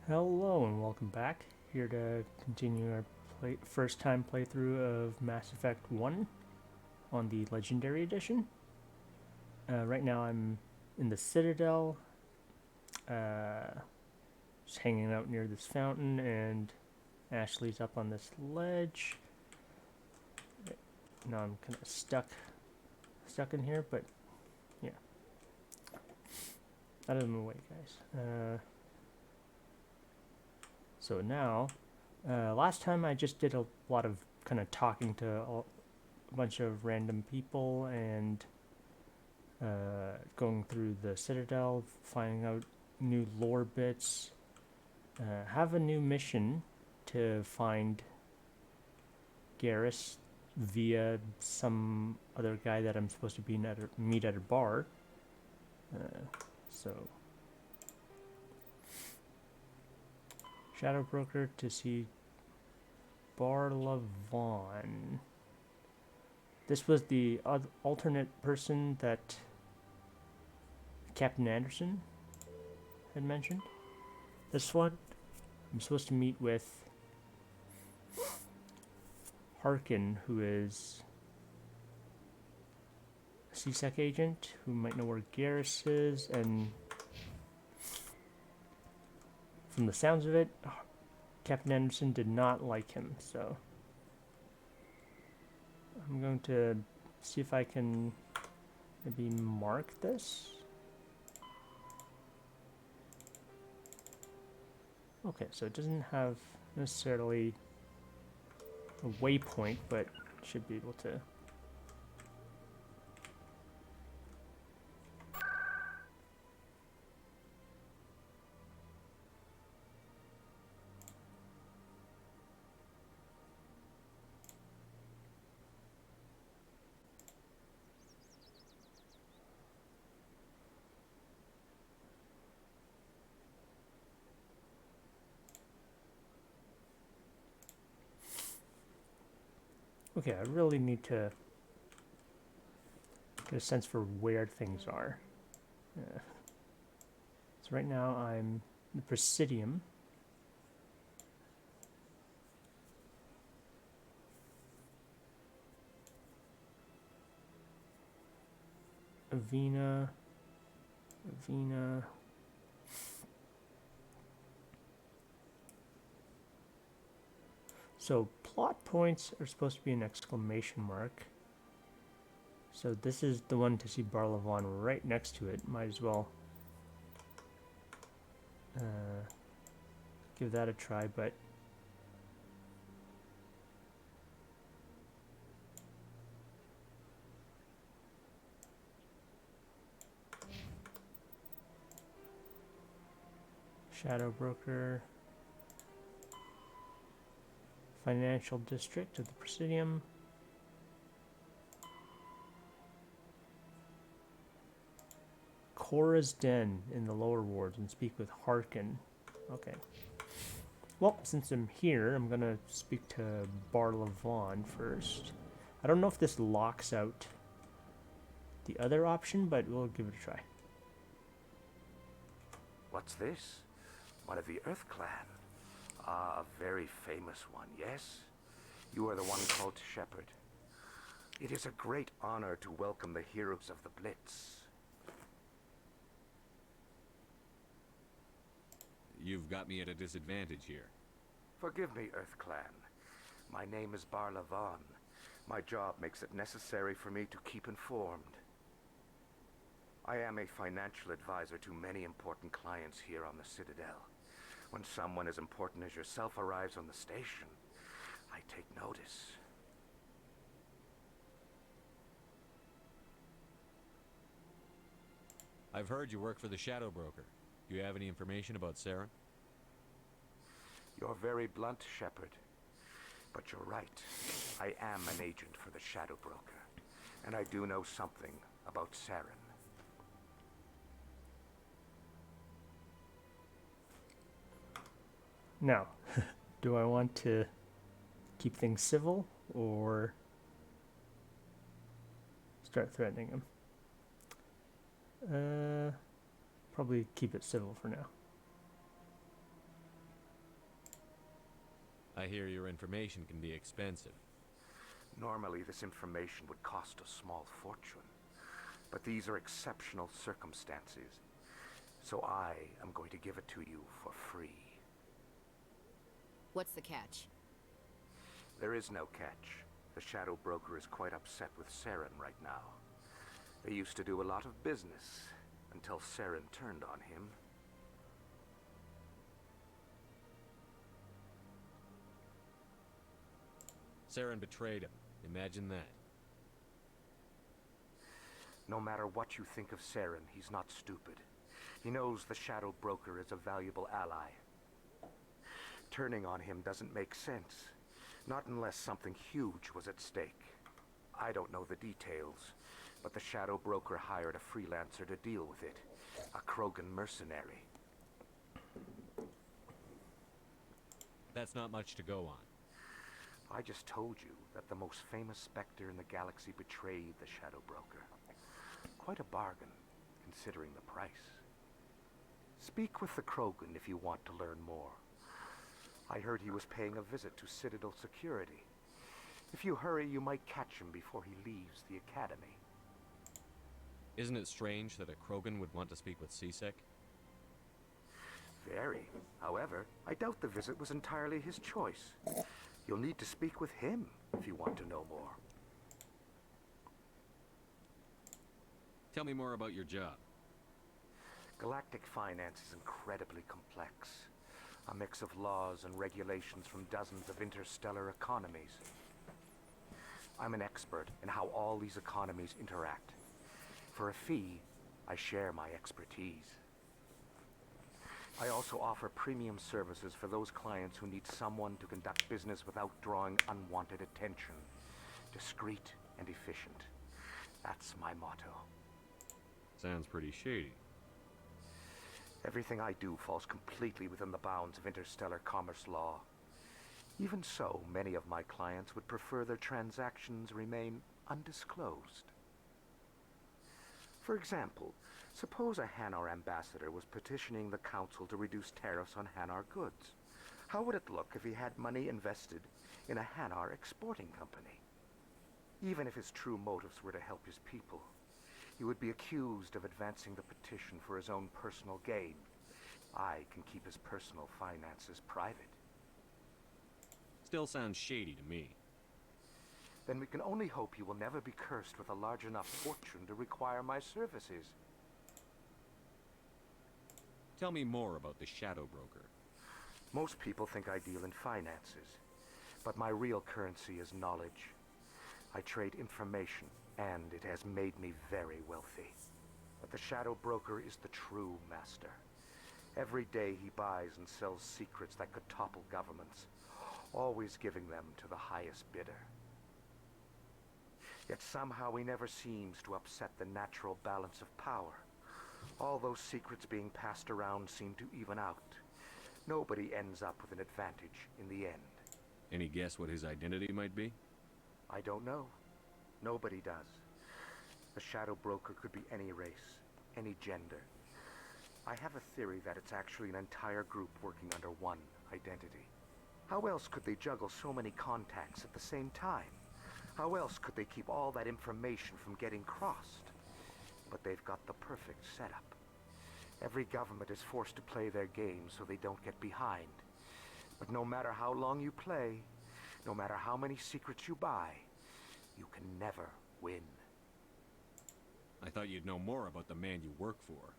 Hello and welcome back. Here to continue our first time playthrough of Mass Effect 1 on the Legendary Edition. Right now I'm in the Citadel, just hanging out near this fountain, and Ashley's up on this ledge. Now I'm kind of stuck in here, but yeah. Out of the way, guys. So now, last time I just did a lot of kind of talking to a bunch of random people and going through the Citadel, finding out new lore bits. Have a new mission to find Garrus via some other guy that I'm supposed to meet at a bar. So Shadow Broker to see Barlavon. This was the alternate person that Captain Anderson had mentioned. This one, I'm supposed to meet with Harkin, who is a CSEC agent who might know where Garrus is, and from the sounds of it, Captain Anderson did not like him, so I'm going to see if I can maybe mark this. Okay, so it doesn't have necessarily a waypoint, but should be able to. Okay, I really need to get a sense for where things are. So right now I'm the Presidium. Avena. So plot points are supposed to be an exclamation mark. So this is the one to see Barlavon right next to it. Might as well give that a try, but Shadow Broker, Financial District of the Presidium. Cora's Den in the lower wards and speak with Harkin. Okay. Well, since I'm here, I'm gonna speak to Barlavon first. I don't know if this locks out the other option, but we'll give it a try. What's this? One of the Earth Clan. Ah, a very famous one, yes? You are the one called Shepard. It is a great honor to welcome the heroes of the Blitz. You've got me at a disadvantage here. Forgive me, Earth Clan. My name is Barlavon. My job makes it necessary for me to keep informed. I am a financial advisor to many important clients here on the Citadel. When someone as important as yourself arrives on the station, I take notice. I've heard you work for the Shadow Broker. Do you have any information about Saren? You're very blunt, Shepard. But you're right. I am an agent for the Shadow Broker. And I do know something about Saren. Now, do I want to keep things civil or start threatening him? Probably keep it civil for now. I hear your information can be expensive. Normally, this information would cost a small fortune. But these are exceptional circumstances. So I am going to give it to you for free. What's the catch? There is no catch. The shadow broker is quite upset with Saren right now. They used to do a lot of business until Saren turned on him. Saren betrayed him. Imagine that. No matter what you think of Saren, he's not stupid. He knows the shadow broker is a valuable ally. Turning on him doesn't make sense. Not unless something huge was at stake. I don't know the details, but the shadow broker hired a freelancer to deal with it. A Krogan mercenary. That's not much to go on. I just told you that the most famous specter in the galaxy betrayed the shadow broker. Quite a bargain, considering the price. Speak with the Krogan if you want to learn more. I heard he was paying a visit to Citadel security. If you hurry, you might catch him before he leaves the academy. Isn't it strange that a Krogan would want to speak with C-Sec? Very. However, I doubt the visit was entirely his choice. You'll need to speak with him if you want to know more. Tell me more about your job. Galactic finance is incredibly complex. A mix of laws and regulations from dozens of interstellar economies. I'm an expert in how all these economies interact. For a fee, I share my expertise. I also offer premium services for those clients who need someone to conduct business without drawing unwanted attention. Discreet and efficient. That's my motto. Sounds pretty shady. Everything I do falls completely within the bounds of interstellar commerce law. Even so, many of my clients would prefer their transactions remain undisclosed. For example, suppose a Hanar ambassador was petitioning the council to reduce tariffs on Hanar goods. How would it look if he had money invested in a Hanar exporting company? Even if his true motives were to help his people, he would be accused of advancing the petition for his own personal gain. I can keep his personal finances private. Still sounds shady to me. Then we can only hope he will never be cursed with a large enough fortune to require my services. Tell me more about the shadow broker. Most people think I deal in finances, but my real currency is knowledge. I trade information, and it has made me very wealthy. But the shadow broker is the true master. Every day he buys and sells secrets that could topple governments, always giving them to the highest bidder. Yet somehow he never seems to upset the natural balance of power. All those secrets being passed around seem to even out. Nobody ends up with an advantage in the end. Any guess what his identity might be? I don't know. Nobody does. The shadow broker could be any race, any gender. I have a theory that it's actually an entire group working under one identity. How else could they juggle so many contacts at the same time? How else could they keep all that information from getting crossed? But they've got the perfect setup. Every government is forced to play their game so they don't get behind. But no matter how long you play, no matter how many secrets you buy, you can never win. I thought you'd know more about the man you work for.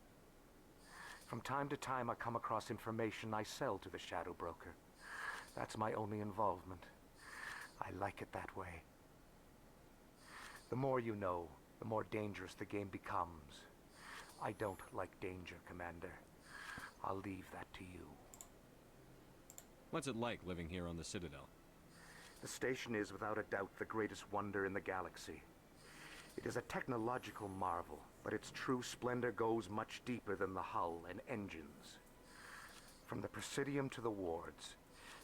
From time to time I come across information I sell to the shadow broker. That's my only involvement. I like it that way. The more you know, the more dangerous the game becomes. I don't like danger, Commander. I'll leave that to you. What's it like living here on the Citadel? The station is without a doubt the greatest wonder in the galaxy. It is a technological marvel, but its true splendor goes much deeper than the hull and engines. From the Presidium to the wards,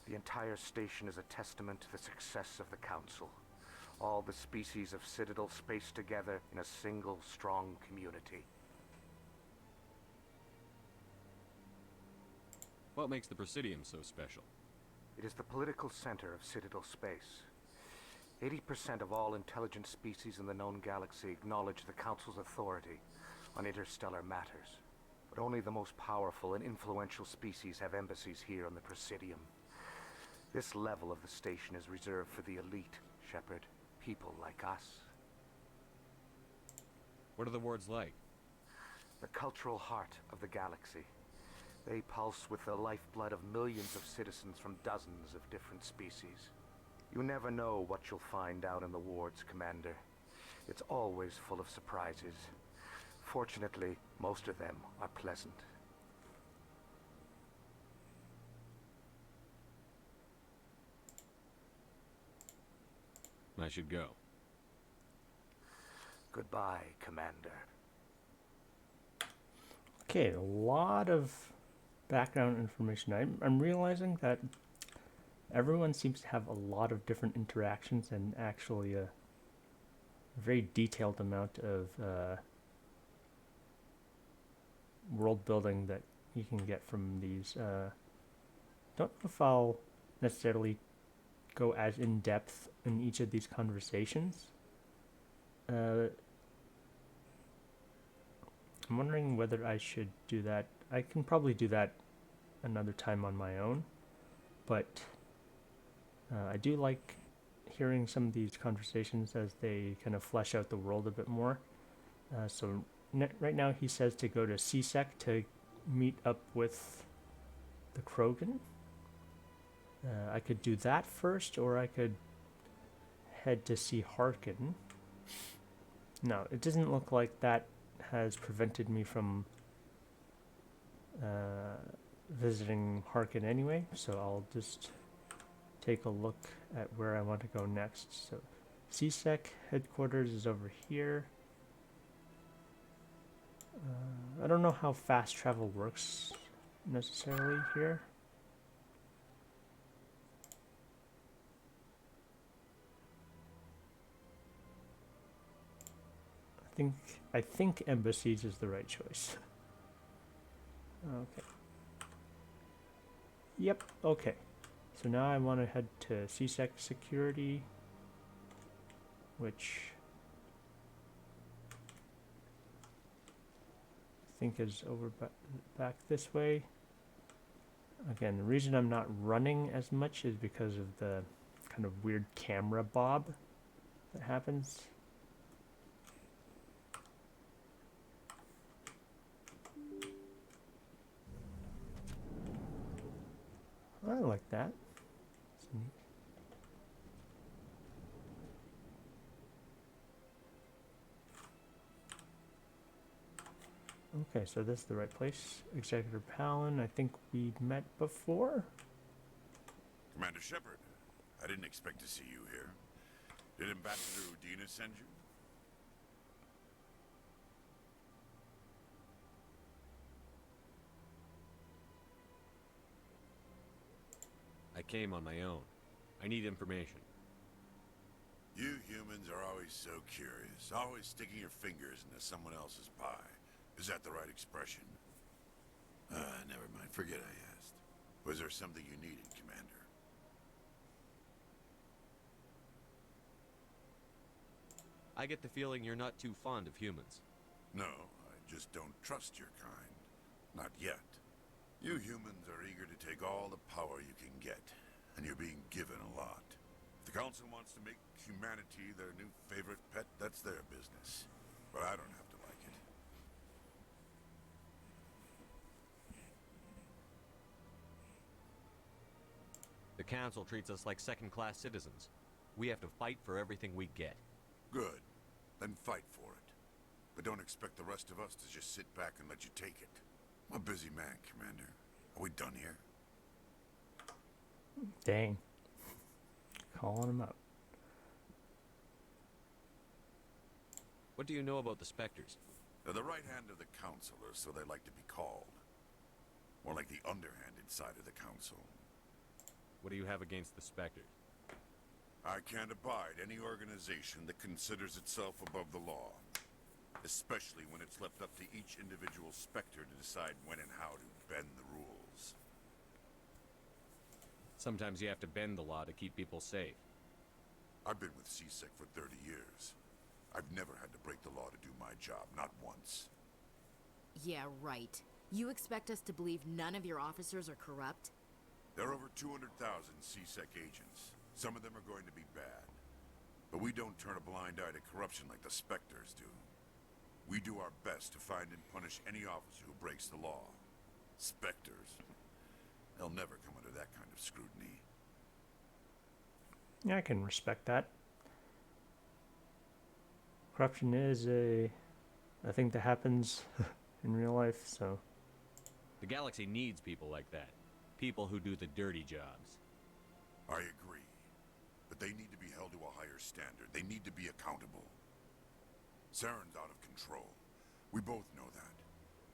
the entire station is a testament to the success of the Council. All the species of Citadel spaced together in a single strong community. What makes the Presidium so special? It is the political center of Citadel space. 80% of all intelligent species in the known galaxy acknowledge the Council's authority on interstellar matters. But only the most powerful and influential species have embassies here on the Presidium. This level of the station is reserved for the elite, Shepard. People like us. What are the wards like? The cultural heart of the galaxy. They pulse with the lifeblood of millions of citizens from dozens of different species. You never know what you'll find out in the wards, Commander. It's always full of surprises. Fortunately, most of them are pleasant. I should go. Goodbye, Commander. Okay, a lot of background information. I'm realizing that everyone seems to have a lot of different interactions and actually a very detailed amount of world building that you can get from these. Don't know if I'll necessarily go as in depth in each of these conversations. I'm wondering whether I should do that. I can probably do that another time on my own, but I do like hearing some of these conversations as they kind of flesh out the world a bit more. So right now he says to go to CSEC to meet up with the Krogan. I could do that first, or I could head to see Harkin. No, it doesn't look like that has prevented me from visiting Harkin anyway, so I'll just take a look at where I want to go next. So CSEC headquarters is over here. I don't know how fast travel works necessarily here. I think embassies is the right choice. Okay. Yep, okay. So now I want to head to CSEC security, which I think is over back this way. Again, the reason I'm not running as much is because of the kind of weird camera bob that happens. I like that. It's neat. Okay, so this is the right place. Executive Palin, I think we met before. Commander Shepard, I didn't expect to see you here. Did Ambassador Udina send you? I came on my own. I need information. You humans are always so curious, always sticking your fingers into someone else's pie. Is that the right expression? Never mind. Forget I asked. Was there something you needed, Commander? I get the feeling you're not too fond of humans. No, I just don't trust your kind. Not yet. You humans are eager to take all the power you can get, and you're being given a lot. If the Council wants to make humanity their new favorite pet, that's their business. But I don't have to like it. The Council treats us like second-class citizens. We have to fight for everything we get. Good. Then fight for it. But don't expect the rest of us to just sit back and let you take it. I'm a busy man, Commander. Are we done here? Dang. Calling him out. What do you know about the Spectres? They're the right hand of the Council, or so they like to be called. More like the underhanded side of the Council. What do you have against the Spectres? I can't abide any organization that considers itself above the law. Especially when it's left up to each individual Spectre to decide when and how to bend the rules. Sometimes you have to bend the law to keep people safe. I've been with CSEC for 30 years. I've never had to break the law to do my job, not once. Yeah, right. You expect us to believe none of your officers are corrupt? There are over 200,000 CSEC agents. Some of them are going to be bad. But we don't turn a blind eye to corruption like the Spectres do. We do our best to find and punish any officer who breaks the law. Spectres. They'll never come under that kind of scrutiny. Yeah, I can respect that. Corruption is a thing that happens in real life, so... The galaxy needs people like that. People who do the dirty jobs. I agree. But they need to be held to a higher standard. They need to be accountable. Saren's out of control. We both know that.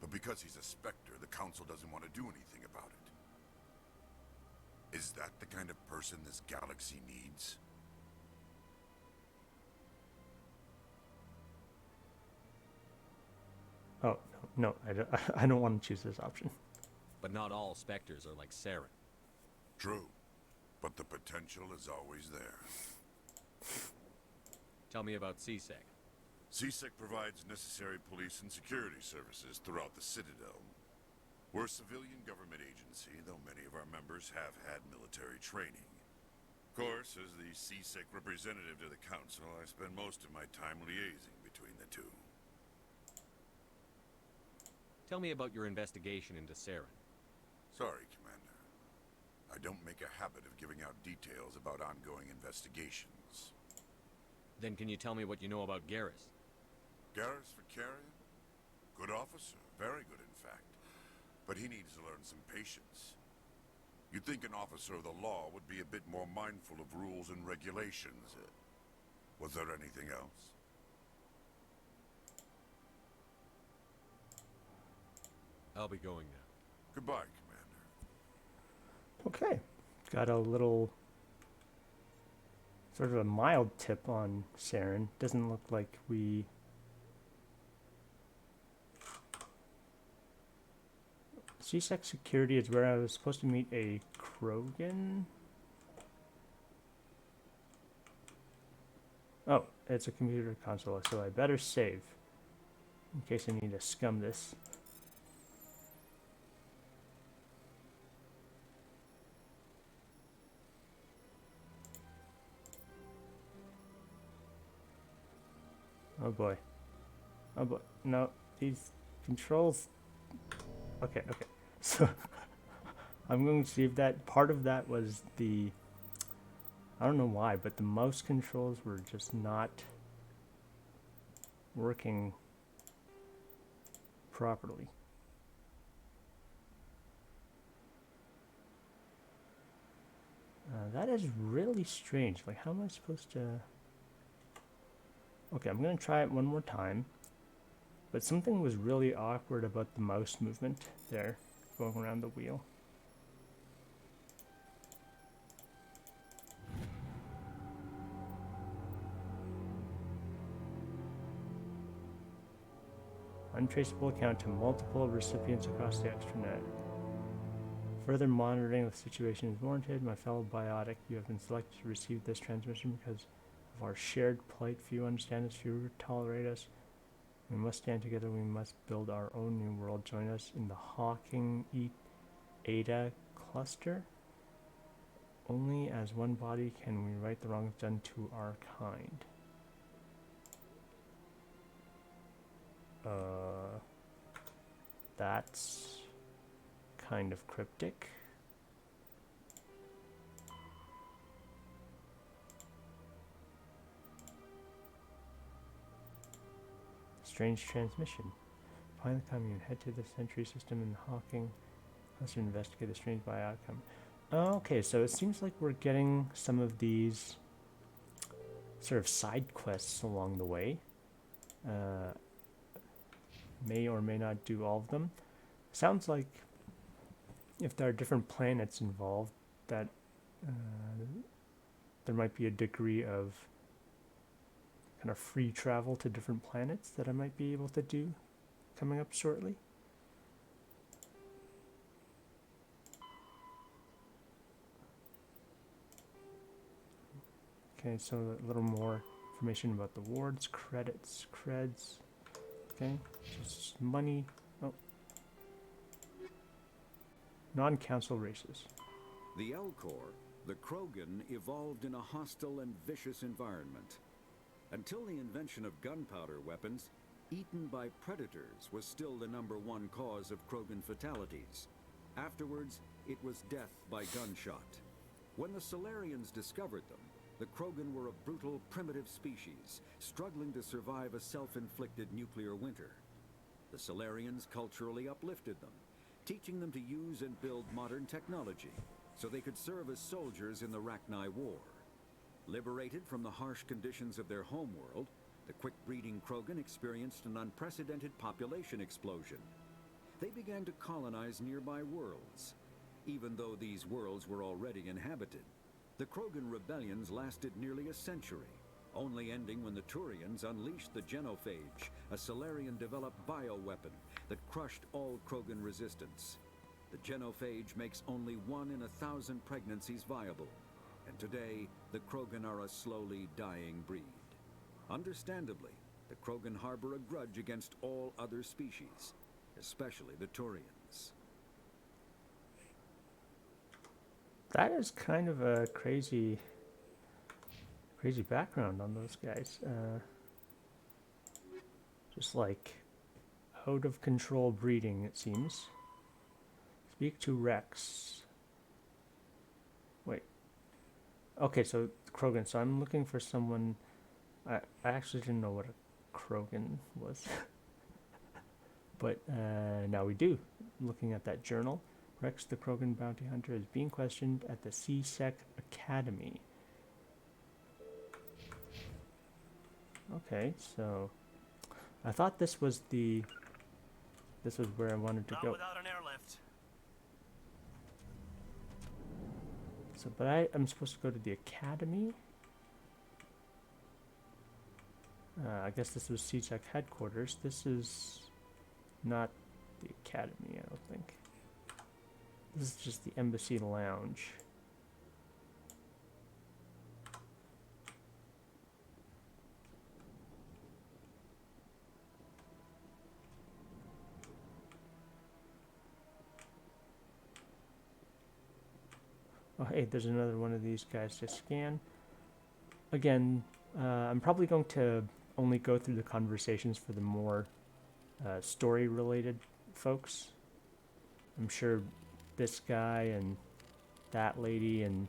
But because he's a Spectre, the Council doesn't want to do anything about it. Is that the kind of person this galaxy needs? Oh, no, I don't want to choose this option. But not all Spectres are like Saren. True. But the potential is always there. Tell me about CSEC. CSEC provides necessary police and security services throughout the Citadel. We're a civilian government agency, though many of our members have had military training. Of course, as the CSEC representative to the Council, I spend most of my time liaising between the two. Tell me about your investigation into Saren. Sorry, Commander. I don't make a habit of giving out details about ongoing investigations. Then can you tell me what you know about Garrus? Garrus Vicarian? Good officer, very good in fact. But he needs to learn some patience. You'd think an officer of the law would be a bit more mindful of rules and regulations. Was there anything else? I'll be going now. Goodbye, Commander. Okay. Got a little... sort of a mild tip on Saren. Doesn't look like we... CSEC security is where I was supposed to meet a Krogan? Oh, it's a computer console, so I better save. In case I need to scum this. Oh boy. Oh boy. No, these controls... Okay. So, I'm going to see if that... Part of that was the... I don't know why, but the mouse controls were just not working properly. That is really strange. Like, how am I supposed to... Okay, I'm going to try it one more time. But something was really awkward about the mouse movement there, going around the wheel. Untraceable account to multiple recipients across the extranet. Further monitoring of the situation is warranted. My fellow biotic, you have been selected to receive this transmission because of our shared plight. Few understand us, few tolerate us. We must stand together. We must build our own new world. Join us in the Hawking Ada cluster. Only as one body can we right the wrongs done to our kind. That's kind of cryptic. Strange transmission. Find the commune. Head to the sentry system in the Hawking. Let's investigate the strange by outcome. Okay, so it seems like we're getting some of these sort of side quests along the way. May or may not do all of them. Sounds like if there are different planets involved, that there might be a degree of kind of free travel to different planets that I might be able to do coming up shortly. Okay, so a little more information about the wards, credits, creds. Okay, just money. Oh, non-council races. The Elcor, the Krogan, evolved in a hostile and vicious environment. Until the invention of gunpowder weapons, eaten by predators was still the #1 cause of Krogan fatalities. Afterwards, it was death by gunshot. When the Solarians discovered them, the Krogan were a brutal, primitive species, struggling to survive a self-inflicted nuclear winter. The Solarians culturally uplifted them, teaching them to use and build modern technology, so they could serve as soldiers in the Rachni War. Liberated from the harsh conditions of their homeworld, the quick-breeding Krogan experienced an unprecedented population explosion. They began to colonize nearby worlds. Even though these worlds were already inhabited, the Krogan rebellions lasted nearly a century, only ending when the Turians unleashed the Genophage, a Solarian-developed bioweapon that crushed all Krogan resistance. The Genophage makes only 1 in 1,000 pregnancies viable, and today, the Krogan are a slowly dying breed. Understandably, the Krogan harbor a grudge against all other species, especially the Turians. That is kind of a crazy background on those guys. Just like out of control breeding, it seems. Speak to Rex. Wait. Okay, so Krogan. So I'm looking for someone. I actually didn't know what a Krogan was. But now we do. Looking at that journal. Rex, the Krogan bounty hunter, is being questioned at the C-Sec Academy. Okay, so I thought this was where I wanted to go. Not without an airlift. So, but I'm supposed to go to the academy. I guess this was C-Sec headquarters. This is not the academy, I don't think. This is just the embassy lounge. Oh, hey, there's another one of these guys to scan. Again, I'm probably going to only go through the conversations for the more story-related folks. I'm sure this guy and that lady and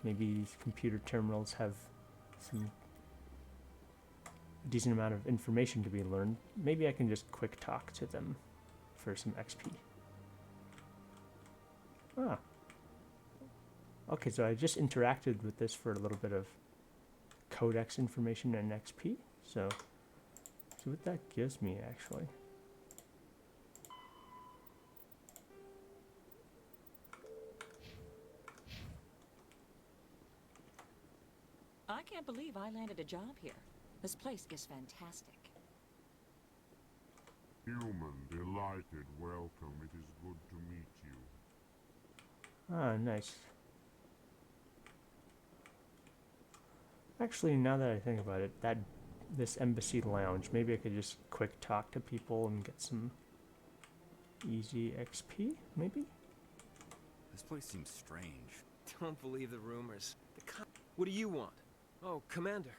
maybe these computer terminals have some decent amount of information to be learned. Maybe I can just quick talk to them for some XP. Ah. Okay, so I just interacted with this for a little bit of codex information and XP. So, see what that gives me, actually. I can't believe I landed a job here. This place is fantastic. Human, delighted, welcome. It is good to meet you. Ah, nice. Actually, now that I think about it, this embassy lounge, maybe I could just quick talk to people and get some easy XP, maybe? This place seems strange. Don't believe the rumors. What do you want? Oh, Commander.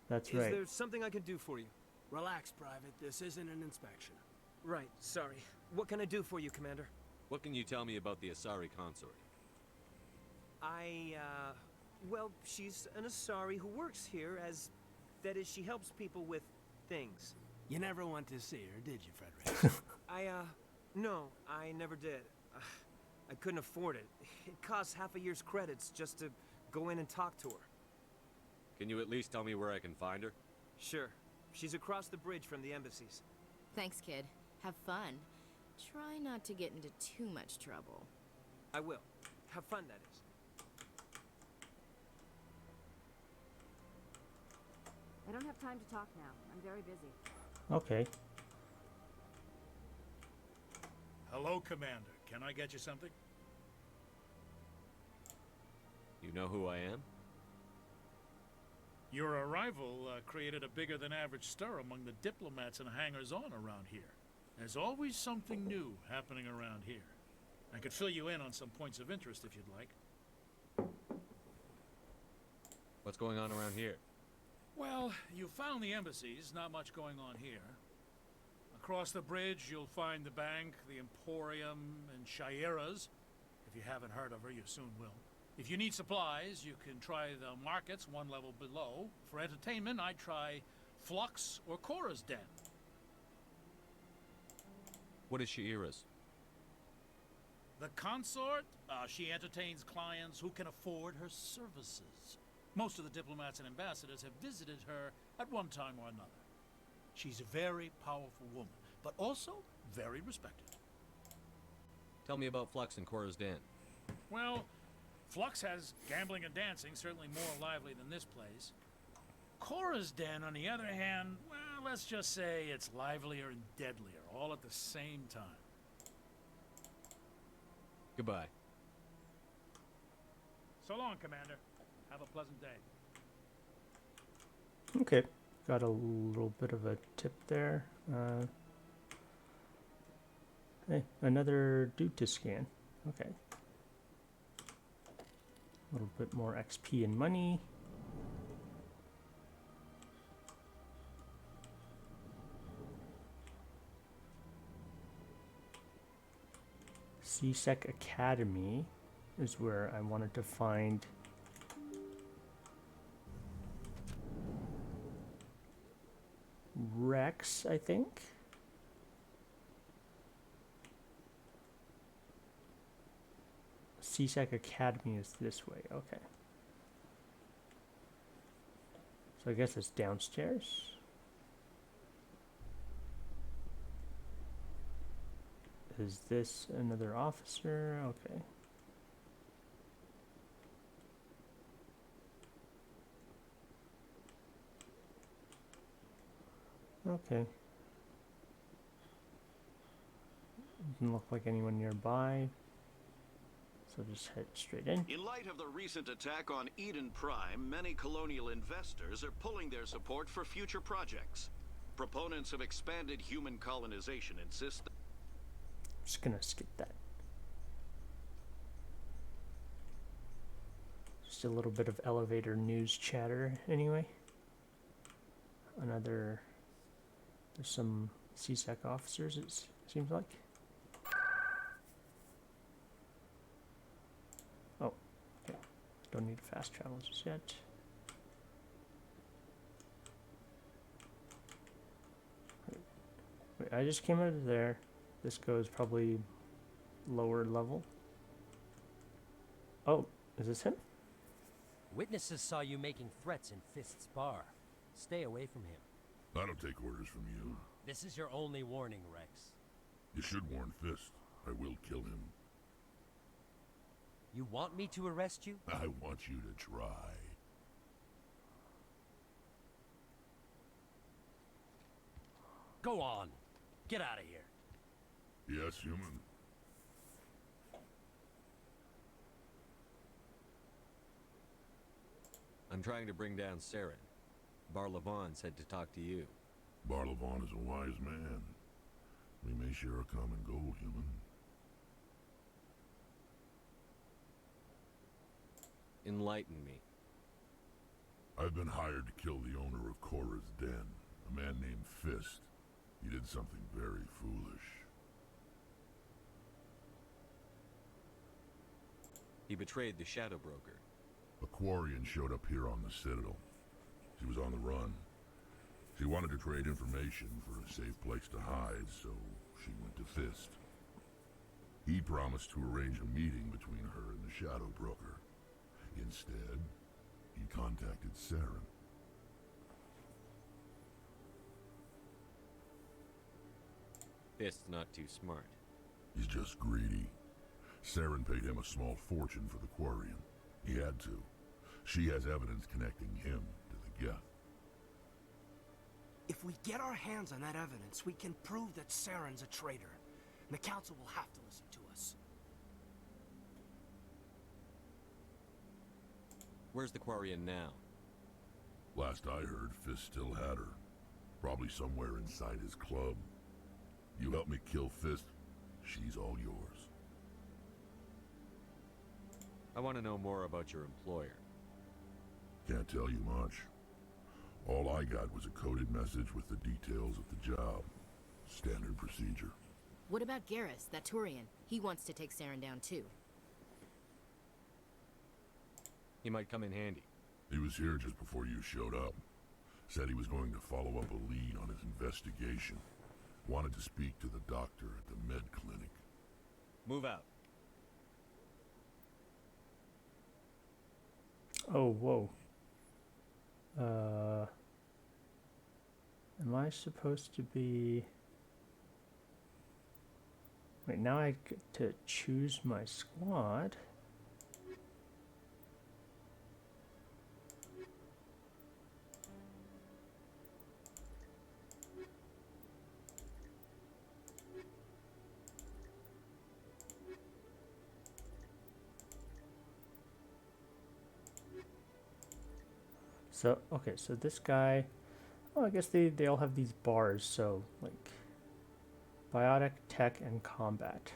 That's Is right. there something I can do for you? Relax, Private. This isn't an inspection. Right, sorry. What can I do for you, Commander? What can you tell me about the Asari consort? Well, she's an Asari who works here as... That is, she helps people with things. You never went to see her, did you, Frederick? No, I never did. I couldn't afford it. It costs half a year's credits just to go in and talk to her. Can you at least tell me where I can find her? Sure. She's across the bridge from the embassies. Thanks, kid. Have fun. Try not to get into too much trouble. I will. Have fun, that is. I don't have time to talk now. I'm very busy. Okay. Hello, Commander. Can I get you something? You know who I am? Your arrival created a bigger than average stir among the diplomats and hangers-on around here. There's always something new happening around here. I could fill you in on some points of interest if you'd like. What's going on around here? Well, you found the embassies, not much going on here. Across the bridge, you'll find the bank, the Emporium, and Shaira's. If you haven't heard of her, you soon will. If you need supplies, you can try the markets one level below. For entertainment, I'd try Flux or Cora's Den. What is Shaira's? The consort, she entertains clients who can afford her services. Most of the diplomats and ambassadors have visited her at one time or another. She's a very powerful woman, but also very respected. Tell me about Flux and Cora's Den. Well, Flux has gambling and dancing, certainly more lively than this place. Cora's Den, on the other hand, well, let's just say it's livelier and deadlier, all at the same time. Goodbye. So long, Commander. Have a pleasant day. Okay, got a little bit of a tip there. Hey, another dude to scan. Okay. A little bit more XP and money. CSEC Academy is where I wanted to find Rex, I think. CSEC Academy is this way, okay. So I guess it's downstairs. Is this another officer? Okay. Okay. Doesn't look like anyone nearby. So just head straight in. In light of the recent attack on Eden Prime, many colonial investors are pulling their support for future projects. Proponents of expanded human colonization insist that Just gonna skip that. Just a little bit of elevator news chatter anyway. There's some CSEC officers, it seems like. Oh, okay. Don't need fast travel just yet. Wait, I just came out of there. This goes probably lower level. Oh, is this him? Witnesses saw you making threats in Fist's bar. Stay away from him. I don't take orders from you. This is your only warning, Rex. You should warn Fist. I will kill him. You want me to arrest you? I want you to try. Go on. Get out of here. Yes, human. I'm trying to bring down Saren. Barlavon said to talk to you. Barlavon is a wise man. We may share a common goal, human. Enlighten me. I've been hired to kill the owner of Cora's Den, a man named Fist. He did something very foolish. He betrayed the Shadow Broker. A Quarian showed up here on the Citadel. She was on the run. She wanted to trade information for a safe place to hide, so she went to Fist. He promised to arrange a meeting between her and the Shadow Broker. Instead, he contacted Saren. Fist's not too smart. He's just greedy. Saren paid him a small fortune for the Quarian. He had to. She has evidence connecting him to the Geth. If we get our hands on that evidence, we can prove that Saren's a traitor. And the Council will have to listen to us. Where's the Quarian now? Last I heard, Fist still had her. Probably somewhere inside his club. You help me kill Fist, she's all yours. I want to know more about your employer. Can't tell you much. All I got was a coded message with the details of the job. Standard procedure. What about Garrus, that Turian? He wants to take Saren down too. He might come in handy. He was here just before you showed up. Said he was going to follow up a lead on his investigation. Wanted to speak to the doctor at the med clinic. Move out. Oh, whoa. Am I supposed to be... Wait, now I get to choose my squad. So, okay, so this guy, oh, I guess they all have these bars, so, like, biotic, tech, and combat.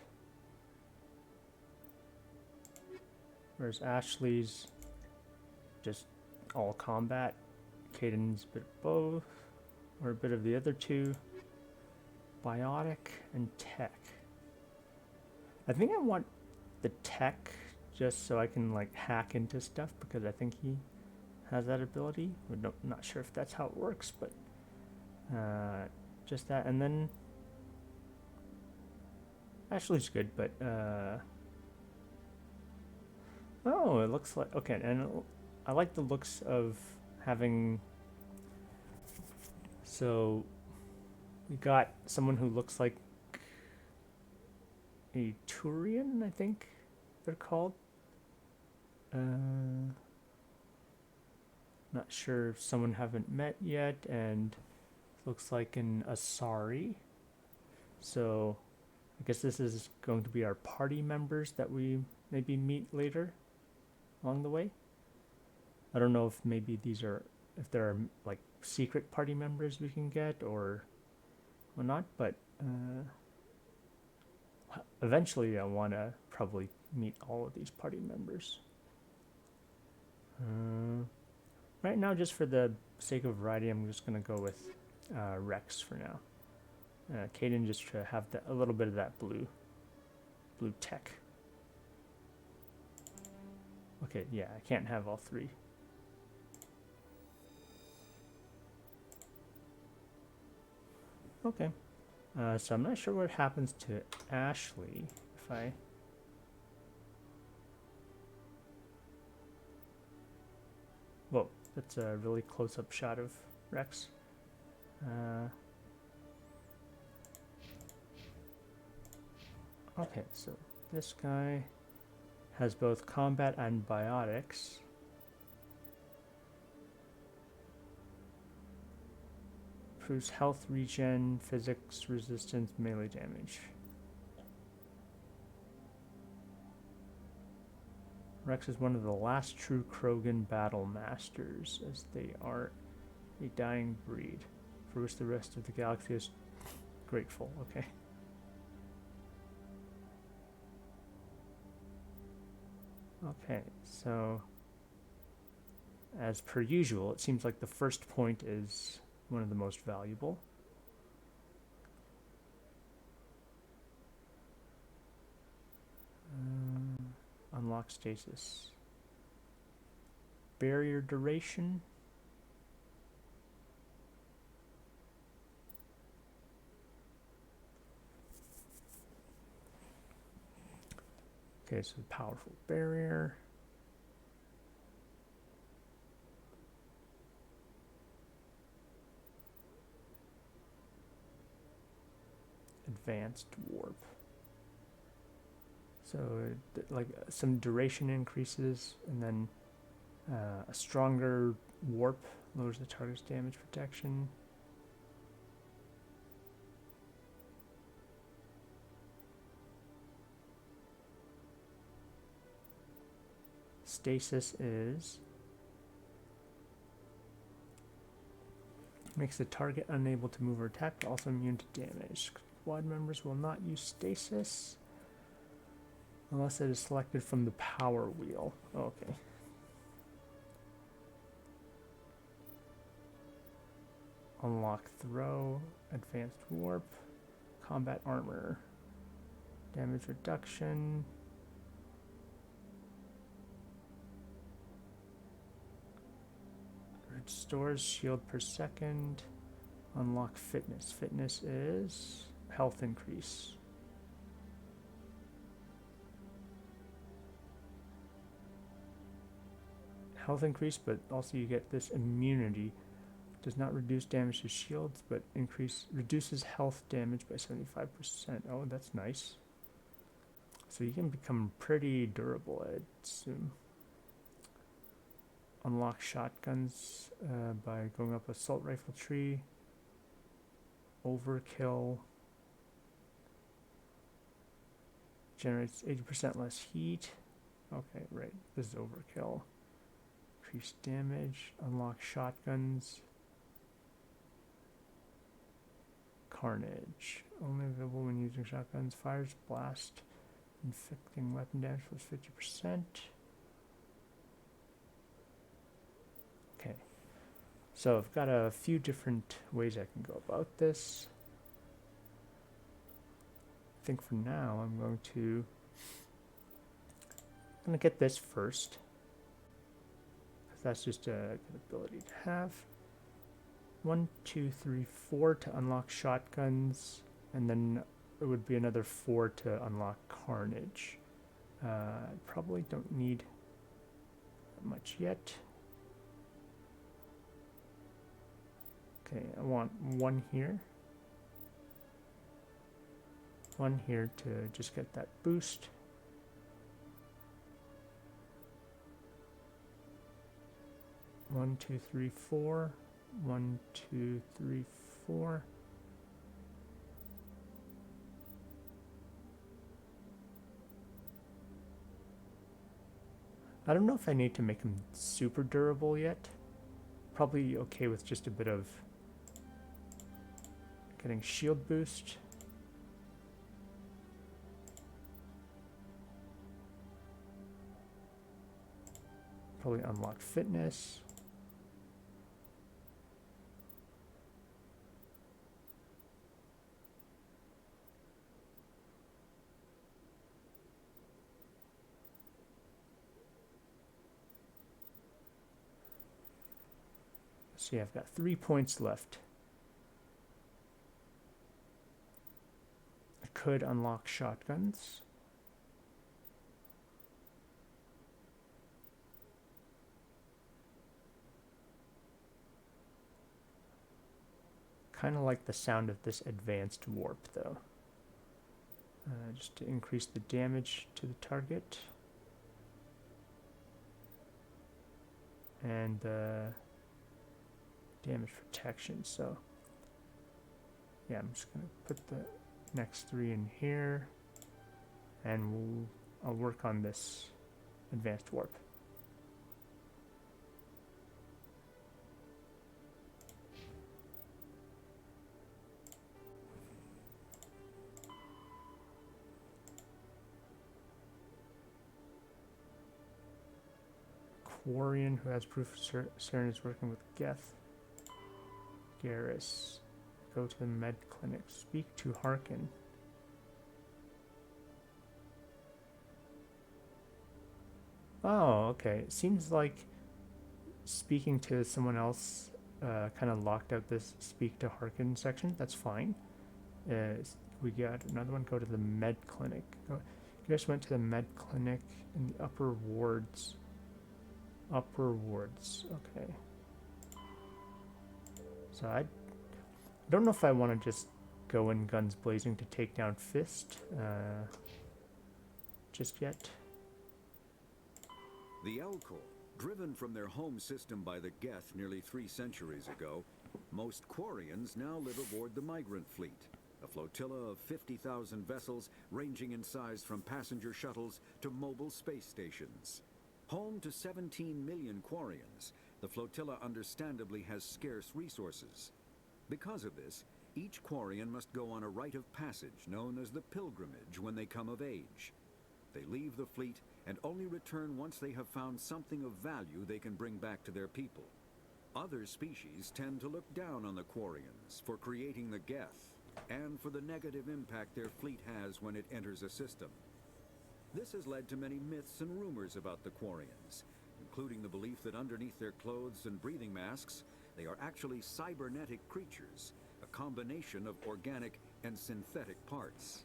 Whereas Ashley's just all combat, Caden's a bit of both, or a bit of the other two, biotic and tech. I think I want the tech just so I can, like, hack into stuff, because I think he has that ability. We're not sure if that's how it works, but just that. And then Ashley's good, but oh, it looks like, okay, and I like the looks of having, so we got someone who looks like a Turian, I think they're called. Not sure if someone haven't met yet, and looks like an Asari. So I guess this is going to be our party members that we maybe meet later along the way. I don't know if maybe these are, if there are like secret party members we can get or not, but eventually I want to probably meet all of these party members. Right now, just for the sake of variety, I'm just going to go with Rex for now. Caden just to have a little bit of that blue tech. Okay, yeah, I can't have all three. Okay, so I'm not sure what happens to Ashley if I... Whoa, that's a really close-up shot of Rex. Okay, so this guy has both combat and biotics. Improves health regen, physics, resistance, melee damage. Rex is one of the last true Krogan battle masters, as they are a dying breed, for which the rest of the galaxy is grateful. Okay. Okay, so as per usual, it seems like the first point is one of the most valuable. Unlock stasis. Barrier duration. Okay, so powerful barrier. Advanced warp. So like some duration increases, and then a stronger warp lowers the target's damage protection. Stasis is Makes the target unable to move or attack, but also immune to damage. Squad members will not use stasis unless it is selected from the power wheel. Okay. Unlock throw, advanced warp, combat armor, damage reduction. Restores shield per second. Unlock fitness. Fitness is health increase. Health increase, but also you get this immunity. Does not reduce damage to shields, but reduces health damage by 75%. Oh, that's nice. So you can become pretty durable, I'd assume. Unlock shotguns by going up assault rifle tree. Overkill. Generates 80% less heat. Okay, right. This is overkill. Increased damage. Unlock shotguns. Carnage. Only available when using shotguns. Fires blast. Inflicting weapon damage plus 50%. Okay. So I've got a few different ways I can go about this. I think for now I'm going to get this first. Because that's just a good ability to have. 1, 2, 3, 4 to unlock shotguns, and then it would be another 4 to unlock carnage. I probably don't need that much yet. Okay, I want 1 here. 1 here to just get that boost. One, 2, 3, 4. 1, 2, 3, 4. I don't know if I need to make them super durable yet. Probably okay with just a bit of getting shield boost. Probably unlock fitness. See, I've got 3 points left. I could unlock shotguns. Kind of like the sound of this advanced warp, though. Just to increase the damage to the target. And damage protection. So yeah, I'm just gonna put the next 3 in here, and I'll work on this advanced warp. Quarian, who has proof Saren is working with Geth. Garrus. Go to the med clinic. Speak to Harkin. Oh, okay. It seems like speaking to someone else kind of locked out this speak to Harkin section. That's fine. We got another one. Go to the med clinic. You guys went to the med clinic in the upper wards. Upper wards. Okay. So I don't know if I want to just go in guns blazing to take down Fist just yet. The Elcor, driven from their home system by the Geth nearly 3 centuries ago, most Quarians now live aboard the migrant fleet, a flotilla of 50,000 vessels ranging in size from passenger shuttles to mobile space stations. Home to 17 million Quarians, the flotilla understandably has scarce resources. Because of this, each Quarian must go on a rite of passage known as the pilgrimage when they come of age. They leave the fleet and only return once they have found something of value they can bring back to their people. Other species tend to look down on the Quarians for creating the Geth and for the negative impact their fleet has when it enters a system. This has led to many myths and rumors about the Quarians, including the belief that underneath their clothes and breathing masks, they are actually cybernetic creatures, a combination of organic and synthetic parts.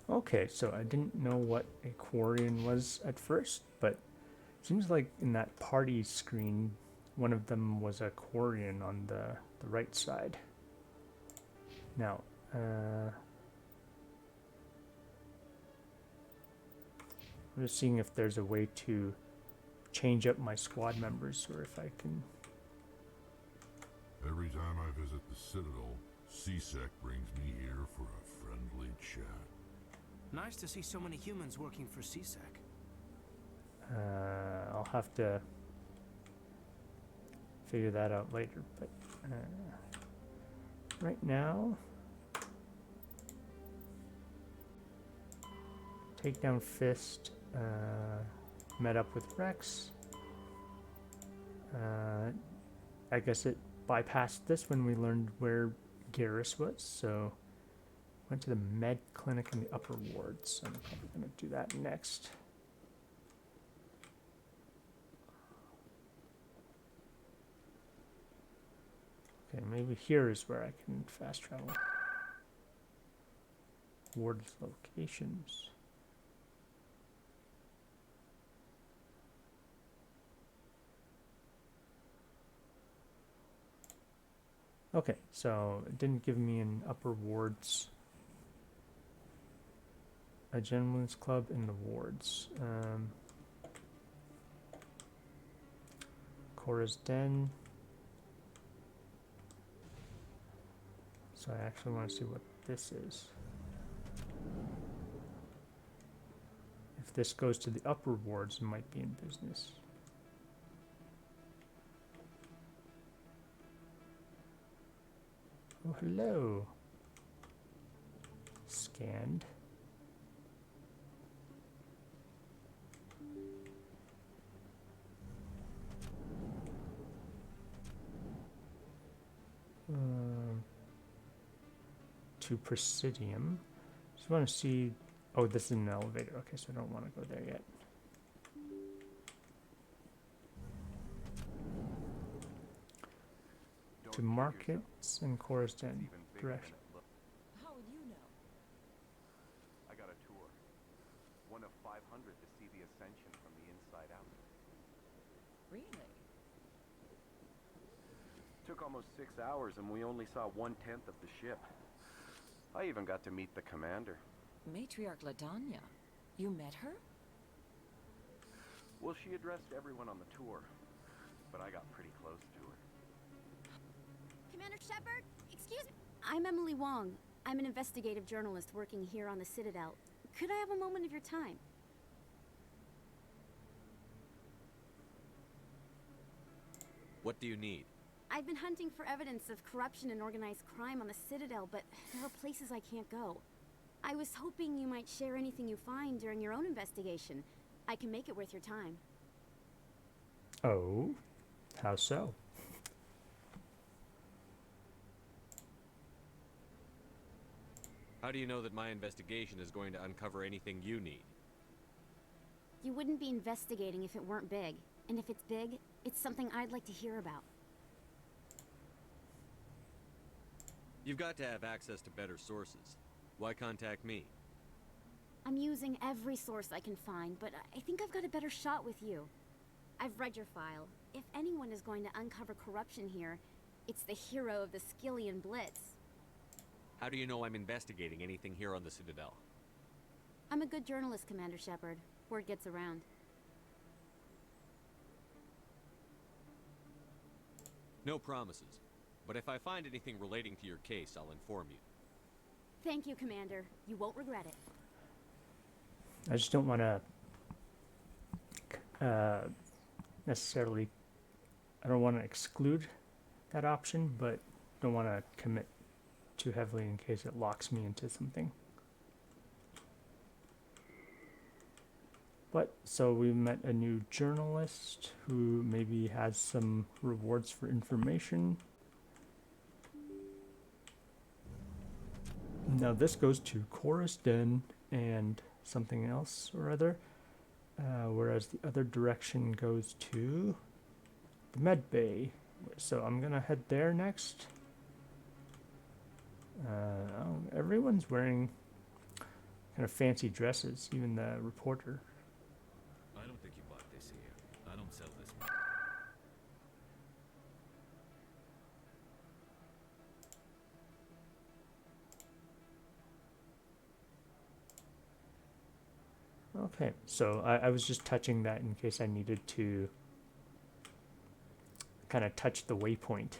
Okay, so I didn't know what a Quarian was at first, but it seems like in that party screen, one of them was a Quarian on the right side. Now, I'm just seeing if there's a way to change up my squad members, or if I can... Every time I visit the Citadel, CSEC brings me here for a friendly chat. Nice to see so many humans working for CSEC. I'll have to figure that out later, but right now, take down Fist, met up with Rex. I guess it bypassed this when we learned where Garrus was, so went to the med clinic in the upper wards. I'm probably going to do that next. Okay, maybe here is where I can fast travel. Ward locations. Okay, so it didn't give me an upper wards. A gentleman's club in the wards. Cora's Den. So I actually want to see what this is. If this goes to the upper wards, it might be in business. Oh, hello. Scanned. To Presidium. Just want to see. Oh, this is an elevator. Okay, so I don't want to go there yet. To Markets and Cora's Den. Direction. How would you know? I got a tour. One of 500 to see the Ascension from the inside out. Really? Took almost 6 hours and we only saw 1/10 of the ship. I even got to meet the commander. Matriarch LaDanya. You met her? Well, she addressed everyone on the tour, but I got pretty close to her. Commander Shepard, excuse me. I'm Emily Wong. I'm an investigative journalist working here on the Citadel. Could I have a moment of your time? What do you need? I've been hunting for evidence of corruption and organized crime on the Citadel, but there are places I can't go. I was hoping you might share anything you find during your own investigation. I can make it worth your time. Oh, how so? How do you know that my investigation is going to uncover anything you need? You wouldn't be investigating if it weren't big. And if it's big, it's something I'd like to hear about. You've got to have access to better sources. Why contact me? I'm using every source I can find, but I think I've got a better shot with you. I've read your file. If anyone is going to uncover corruption here, it's the hero of the Skillian Blitz. How do you know I'm investigating anything here on the Citadel? I'm a good journalist, Commander Shepard. Word gets around. No promises. But if I find anything relating to your case, I'll inform you. Thank you, Commander. You won't regret it. I just don't want to necessarily... I don't want to exclude that option, but don't want to commit too heavily in case it locks me into something. But, so we met a new journalist who maybe has some rewards for information. Now this goes to Chorus Den and something else or other, whereas the other direction goes to the med bay. So I'm gonna head there next. Everyone's wearing kind of fancy dresses, even the reporter. I don't think you bought this here. I don't sell this. Okay, so I was just touching that in case I needed to kind of touch the waypoint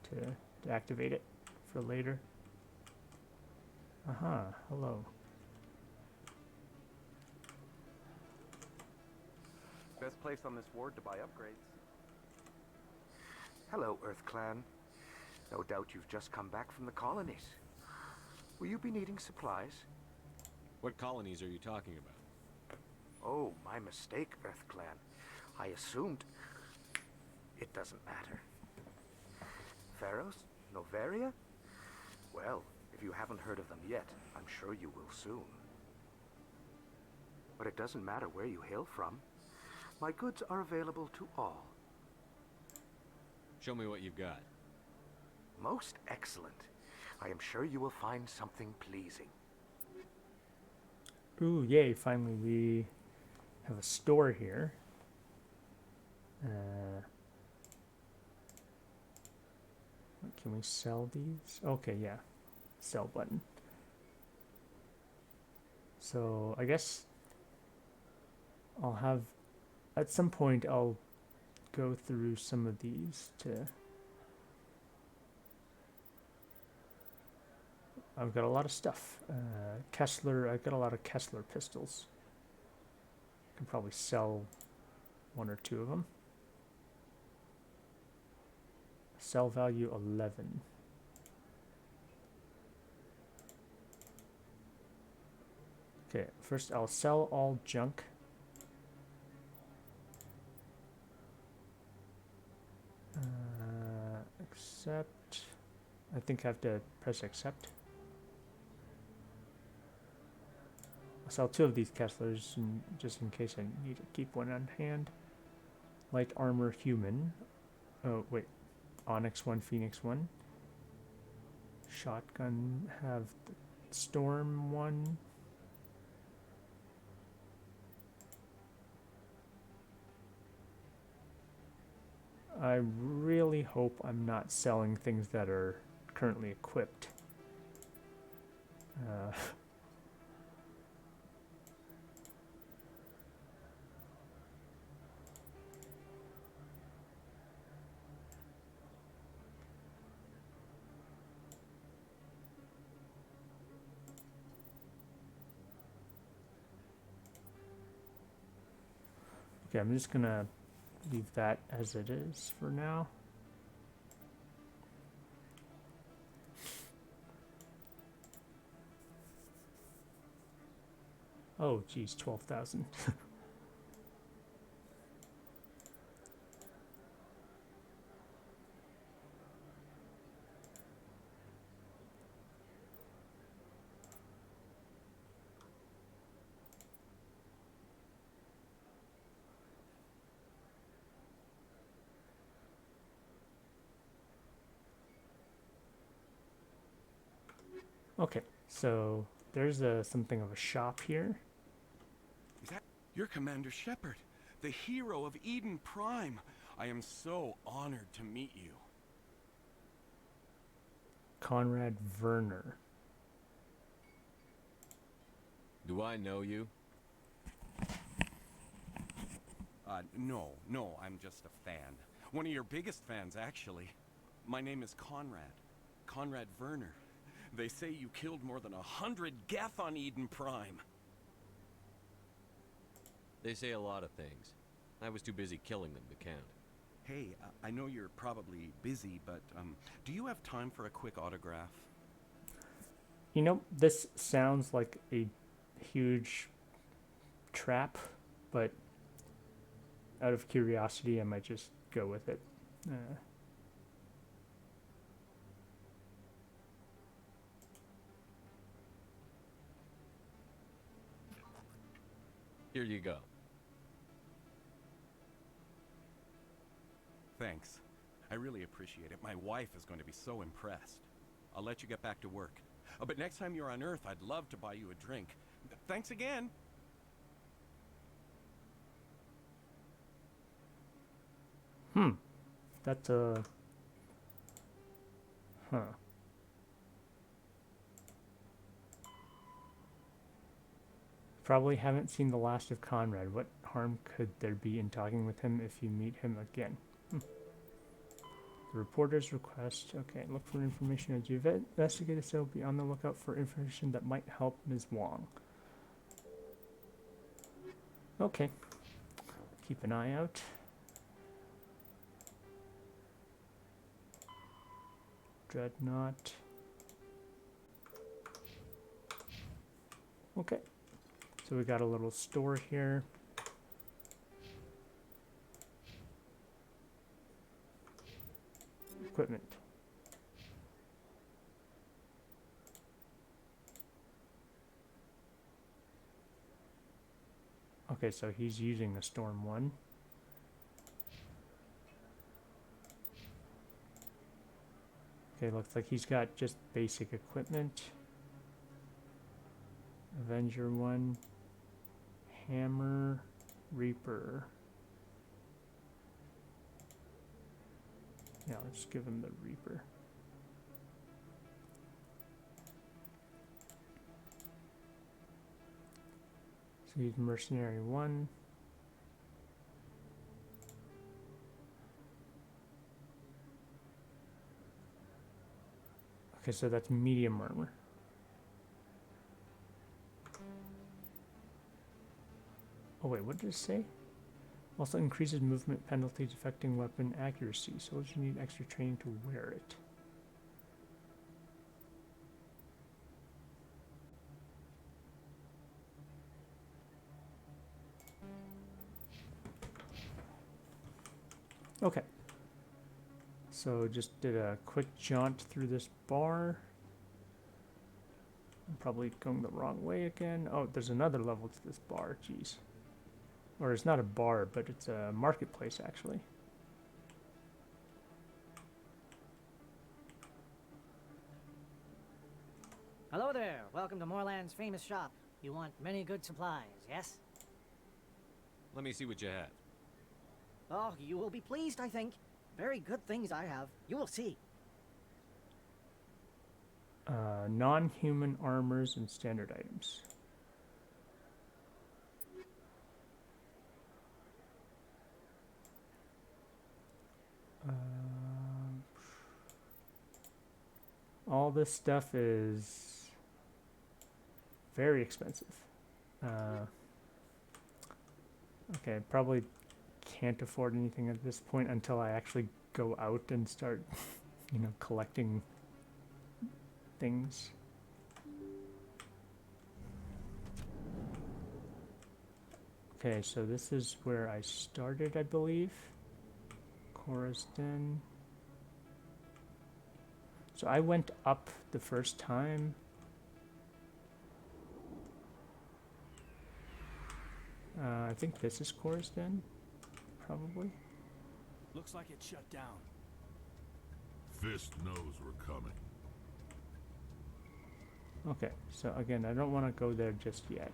to activate it for later. Aha, hello. Best place on this ward to buy upgrades. Hello, Earth Clan. No doubt you've just come back from the colonies. Will you be needing supplies? What colonies are you talking about? Oh, my mistake, Earth Clan. I assumed... It doesn't matter. Pharaohs? Novaria? Well, if you haven't heard of them yet, I'm sure you will soon. But it doesn't matter where you hail from. My goods are available to all. Show me what you've got. Most excellent. I am sure you will find something pleasing. Ooh, yay, finally we have a store here. Can we sell these? Okay, yeah. Sell button. So I guess I'll have, at some point I'll go through some of these to, I've got a lot of stuff. Kessler, I've got a lot of Kessler pistols. Can probably sell one or two of them. Sell value 11. Okay, first I'll sell all junk. Accept. I think I have to press accept. I'll sell 2 of these Kesslers just in case I need to keep one on hand. Light armor human. Oh, wait. Onyx 1, Phoenix 1. Shotgun have the Storm 1. I really hope I'm not selling things that are currently equipped. Okay, I'm just gonna leave that as it is for now. Oh, geez, 12,000. Okay, so there's something of a shop here. Is that you're Commander Shepard, the hero of Eden Prime? I am so honored to meet you. Conrad Werner. Do I know you? No, I'm just a fan. One of your biggest fans, actually. My name is Conrad Werner. They say you killed more than 100 Geth on Eden Prime. They say a lot of things. I was too busy killing them to count. Hey, I know you're probably busy, but do you have time for a quick autograph? You know, this sounds like a huge trap, but out of curiosity, I might just go with it. Here you go. Thanks. I really appreciate it. My wife is going to be so impressed. I'll let you get back to work. Oh, but next time you're on Earth, I'd love to buy you a drink. Thanks again. That's huh. Probably haven't seen the last of Conrad. What harm could there be in talking with him if you meet him again? The reporter's request. Okay, look for information as you investigate, so be on the lookout for information that might help Ms. Wong. Okay. Keep an eye out. Dreadnought. Okay. So we got a little store here. Equipment. Okay, so he's using the Storm 1. Okay, looks like he's got just basic equipment. Avenger 1. Hammer. Reaper. Yeah, let's give him the Reaper. So he's Mercenary 1. Okay, so that's medium armor. Oh wait, what did it say? Also increases movement penalties affecting weapon accuracy. Soldiers need extra training to wear it. Okay. So just did a quick jaunt through this bar. I'm probably going the wrong way again. Oh, there's another level to this bar. Jeez. Or it's not a bar, but it's a marketplace, actually. Hello there. Welcome to Moorland's famous shop. You want many good supplies, yes? Let me see what you have. Oh, you will be pleased, I think. Very good things I have. You will see. Non-human armors and standard items. All this stuff is very expensive. Okay, probably can't afford anything at this point until I actually go out and start, you know, collecting things. Okay, so this is where I started, I believe. Cora's Den. So I went up the first time. I think this is Cora's Den, probably. Looks like it's shut down. Fist knows we're coming. Okay, so again, I don't want to go there just yet.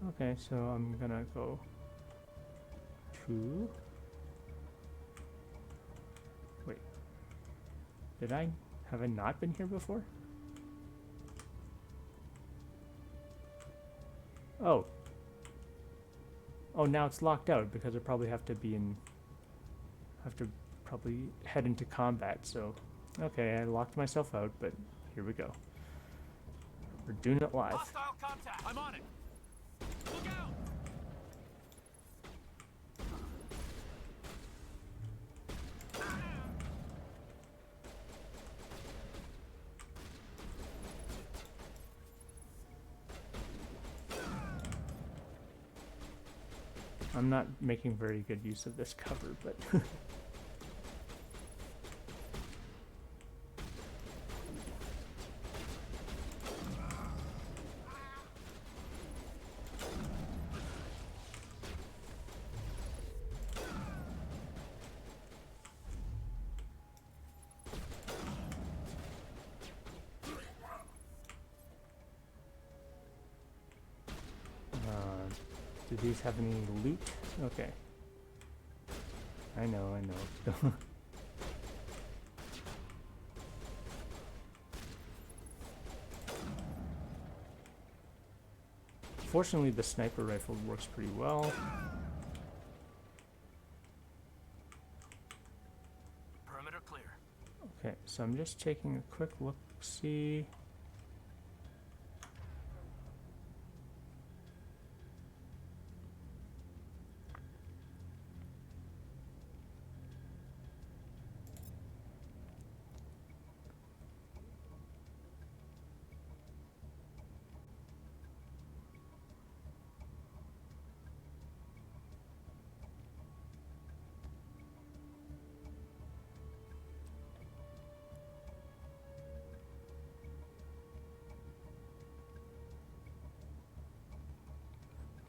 Okay, so I'm gonna go to... Wait. Have I not been here before? Oh. Oh, now it's locked out because I probably have to probably head into combat, so... Okay, I locked myself out, but here we go. We're doing it live. Hostile contact! I'm on it! Look out! I'm not making very good use of this cover, but... Do these have any loot? Okay. I know. Fortunately, the sniper rifle works pretty well. Perimeter clear. Okay, so I'm just taking a quick look-see.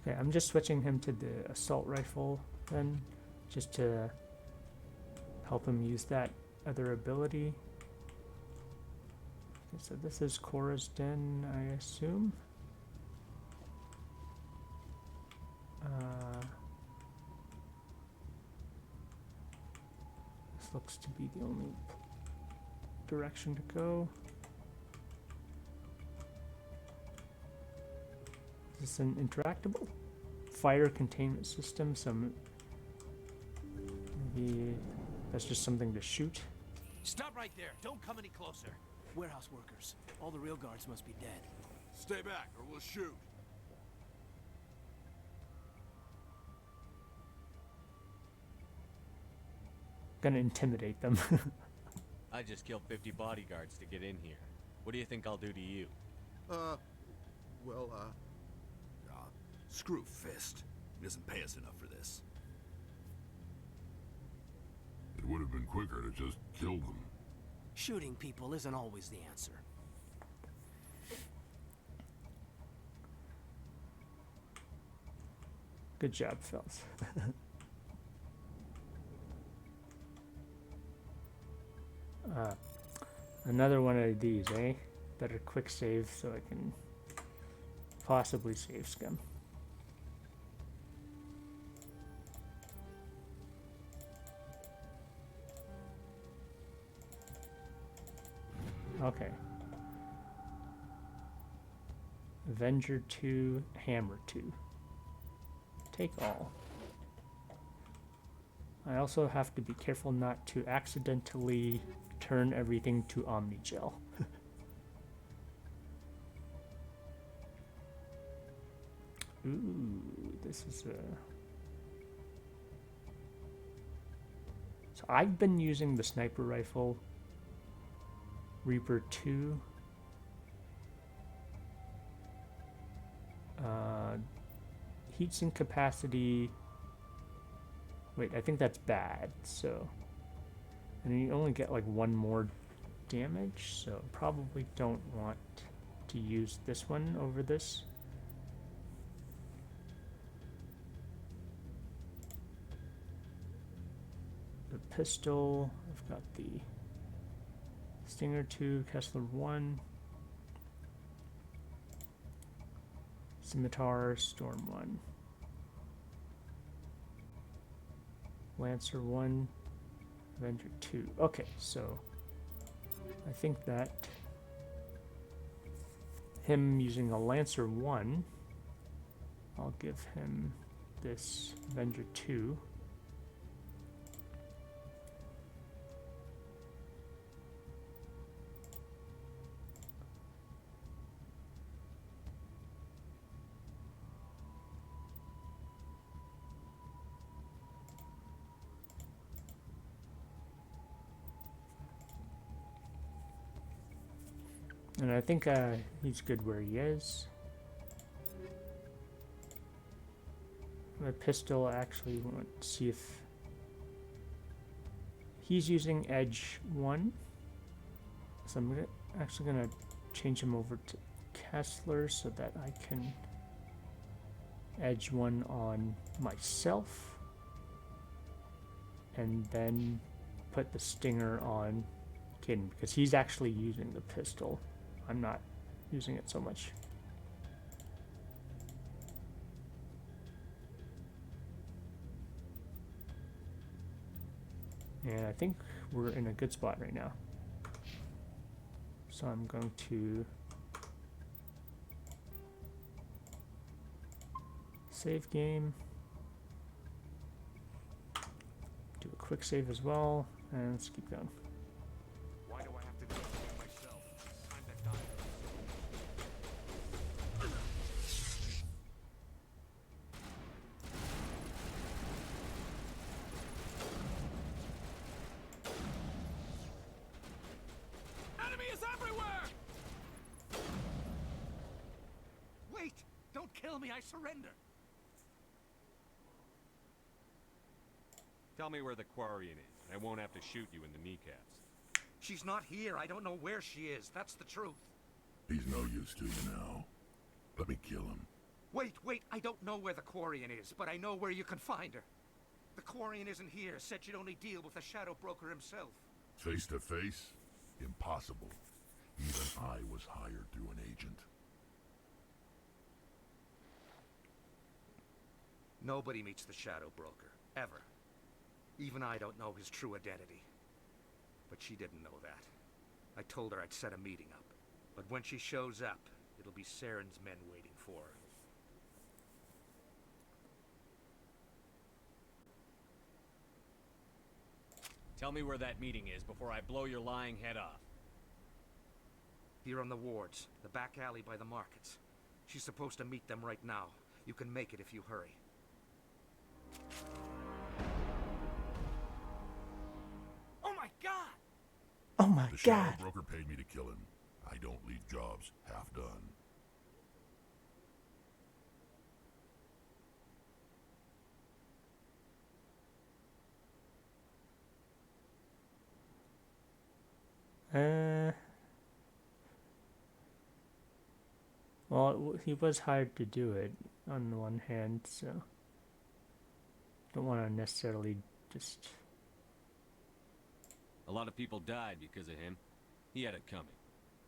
Okay, I'm just switching him to the assault rifle then, just to help him use that other ability. Okay, so this is Cora's Den, I assume. This looks to be the only direction to go. Is this an interactable? Fire containment system, maybe that's just something to shoot. Stop right there. Don't come any closer. Warehouse workers. All the real guards must be dead. Stay back or we'll shoot. Gonna intimidate them. I just killed 50 bodyguards to get in here. What do you think I'll do to you? Screw Fist. He doesn't pay us enough for this. It would have been quicker to just kill them. Shooting people isn't always the answer. Good job, fellas. Another one of these, eh? Better quick save so I can possibly save scum. Okay. Avenger 2, Hammer 2. Take all. I also have to be careful not to accidentally turn everything to Omnigel. Ooh, this is a... So I've been using the sniper rifle Reaper 2. Heatsink capacity... Wait, I think that's bad, so... And you only get like one more damage, so probably don't want to use this one over this. The pistol, I've got the Stinger 2, Kessler 1, Scimitar, Storm 1, Lancer 1, Avenger 2. Okay, so I think that him using a Lancer 1, I'll give him this Avenger 2. And I think he's good where he is. my pistol. I actually want to see if he's using edge 1. So I'm actually gonna change him over to Kessler so that I can edge 1 on myself, and then put the stinger on Caden because he's actually using the pistol. I'm not using it so much. And I think we're in a good spot right now. So I'm going to save game, do a quick save as well, and let's keep going. Why do I have to do it myself? Time to die. Enemy is everywhere! Wait! Don't kill me, I surrender! Tell me where the Quarian is, and I won't have to shoot you in the kneecaps. She's not here. I don't know where she is. That's the truth. He's no use to you now. Let me kill him. Wait. I don't know where the Quarian is, but I know where you can find her. The Quarian isn't here. Said she'd only deal with the Shadow Broker himself. Face to face? Impossible. Even I was hired through an agent. Nobody meets the Shadow Broker. Ever. Even I don't know his true identity. But she didn't know that. I told her I'd set a meeting up. But when she shows up, it'll be Saren's men waiting for her. Tell me where that meeting is before I blow your lying head off. Here on the wards, the back alley by the markets. She's supposed to meet them right now. You can make it if you hurry. Oh my god! Oh my The god! Shadow Broker paid me to kill him. I don't leave jobs half done. Well, he was hired to do it on the one hand, so don't want to necessarily just... A lot of people died because of him. He had it coming.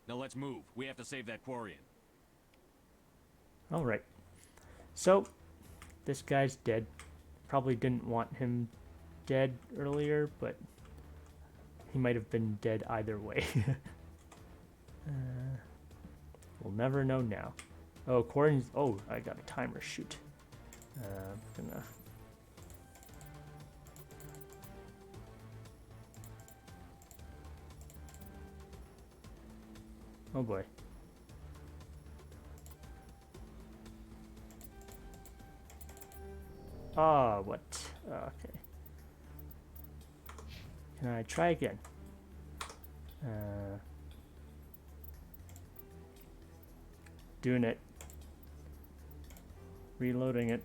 Now let's move. We have to save that Quarian. Alright. So, this guy's dead. Probably didn't want him dead earlier, but he might have been dead either way. We'll never know now. Oh, Quarian's... Oh, I got a timer. Shoot. Gonna... Oh boy. Ah, what? Okay. Can I try again? Doing it. Reloading it.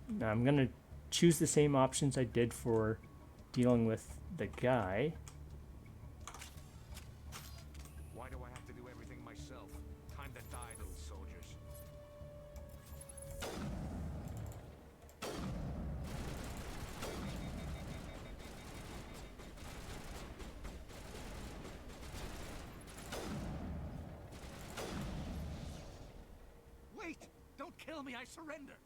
Now I'm gonna choose the same options I did for dealing with the guy. Why do I have to do everything myself? Time to die, little soldiers. Wait! Don't kill me, I surrender!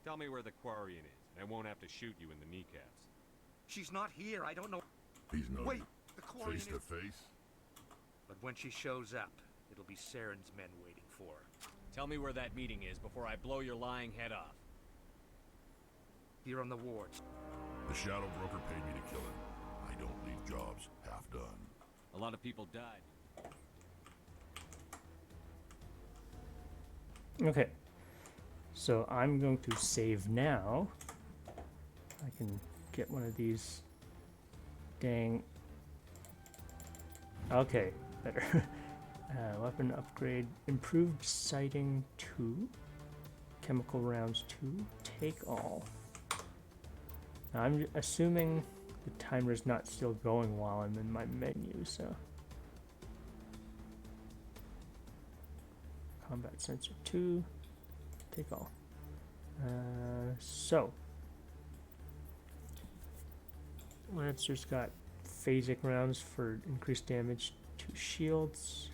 Tell me where the Quarian is, and I won't have to shoot you in the kneecaps. She's not here, I don't know... He's no Wait! use. The Quarian Face is... to face? But when she shows up, it'll be Saren's men waiting for her. Tell me where that meeting is before I blow your lying head off. Here on the wards. The Shadow Broker paid me to kill him. I don't leave jobs half done. A lot of people died. Okay. So I'm going to save now. I can get one of these dang... Okay, better. weapon upgrade. Improved sighting 2. Chemical rounds 2. Take all. Now I'm assuming the timer's not still going while I'm in my menu, so. Combat sensor 2. Take all. So. Lancer's got phasic rounds for increased damage to shields.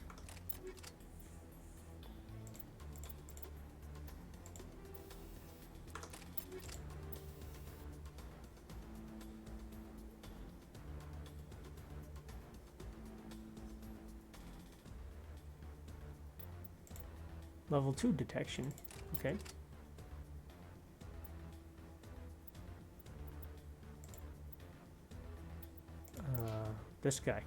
Level 2 detection. Okay. This guy.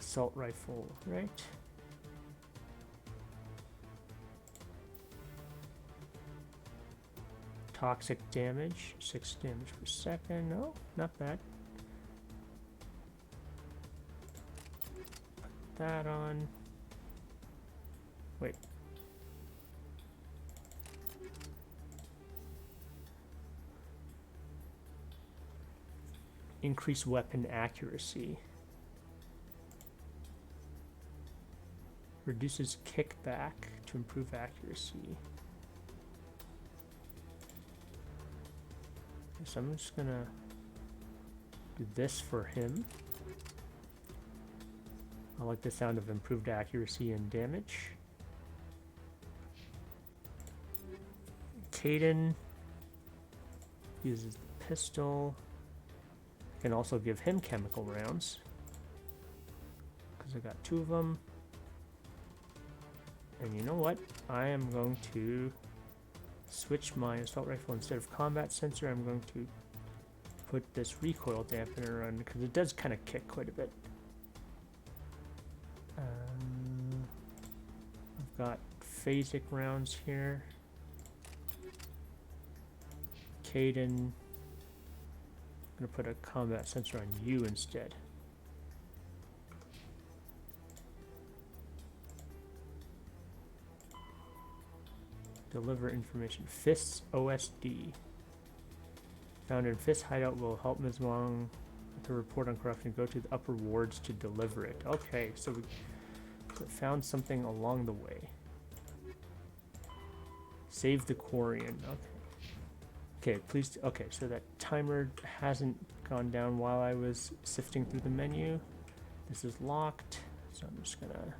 Assault rifle, right? Toxic damage, 6 damage per second. No, not bad. Put that on. Wait. Increase weapon accuracy. Reduces kickback to improve accuracy. Okay, so I'm just gonna do this for him. I like the sound of improved accuracy and damage. Caden uses the pistol. Can also give him chemical rounds because I got 2 of them. And you know what? I am going to switch my assault rifle. Instead of combat sensor, I'm going to put this recoil dampener on because it does kind of kick quite a bit. I've got phasic rounds here. Caden. I'm going to put a combat sensor on you instead. Deliver information. Fist's OSD. Found in Fist's hideout will help Ms. Wong with her report on corruption. Go to the upper wards to deliver it. Okay, so we found something along the way. Save the Quarian. Okay. Okay, please. Okay, so that timer hasn't gone down while I was sifting through the menu. This is locked, so I'm just gonna.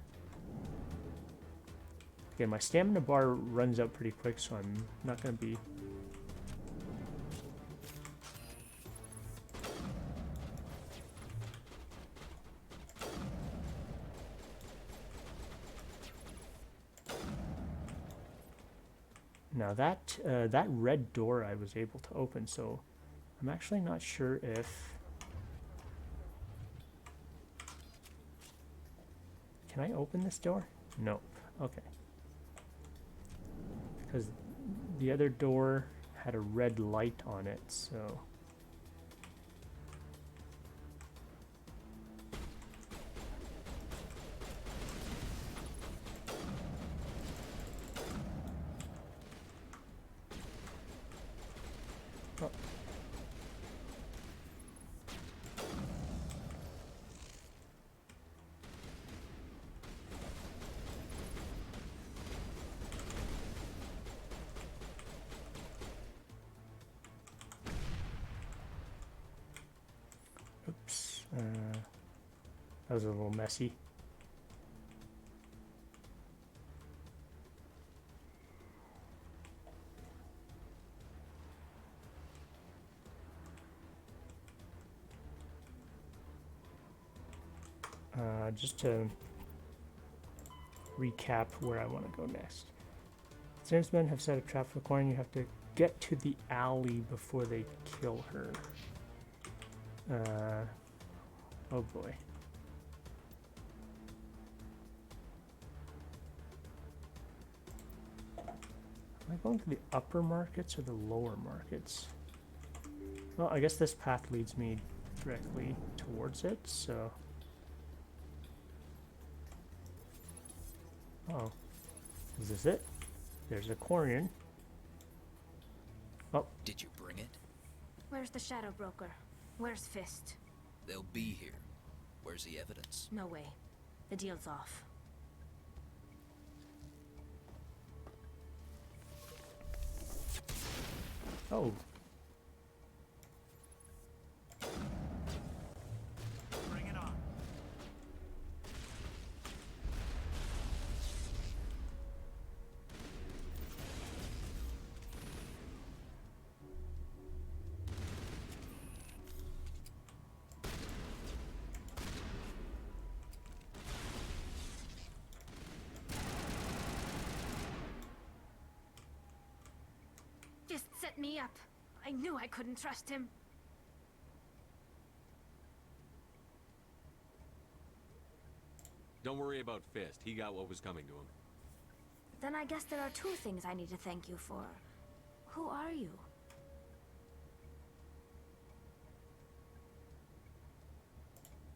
Again, my stamina bar runs out pretty quick, so I'm not gonna be. Now that that red door I was able to open, so I'm actually not sure if... Can I open this door? Nope. Okay. Because the other door had a red light on it, so... Oops. That was a little messy. Just to recap where I want to go next. Sandsmen have set a trap for the Quarian. You have to get to the alley before they kill her. Oh boy. Am I going to the upper markets or the lower markets? Well, I guess this path leads me directly towards it, so... Oh. Is this it? There's a Quarian. Oh. Did you bring it? Where's the Shadow Broker? Where's Fist? They'll be here. Where's the evidence? No way. The deal's off. Oh. Bring it on. Just set me up. I knew I couldn't trust him. Don't worry about Fist. He got what was coming to him. Then I guess there are two things I need to thank you for. Who are you?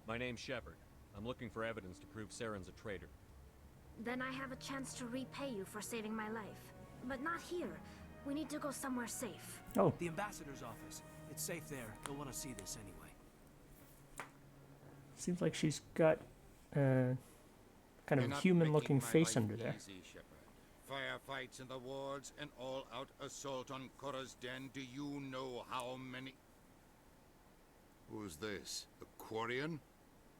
My name's Shepard. I'm looking for evidence to prove Saren's a traitor. Then I have a chance to repay you for saving my life. But not here. We need to go somewhere safe. Oh. The ambassador's office. It's safe there. You'll want to see this anyway. Seems like she's got kind of a human-looking face under there. Easy, Shepard. Firefights in the wards, an all-out assault on Korra's den. Do you know how many... Who's this? The Quarian?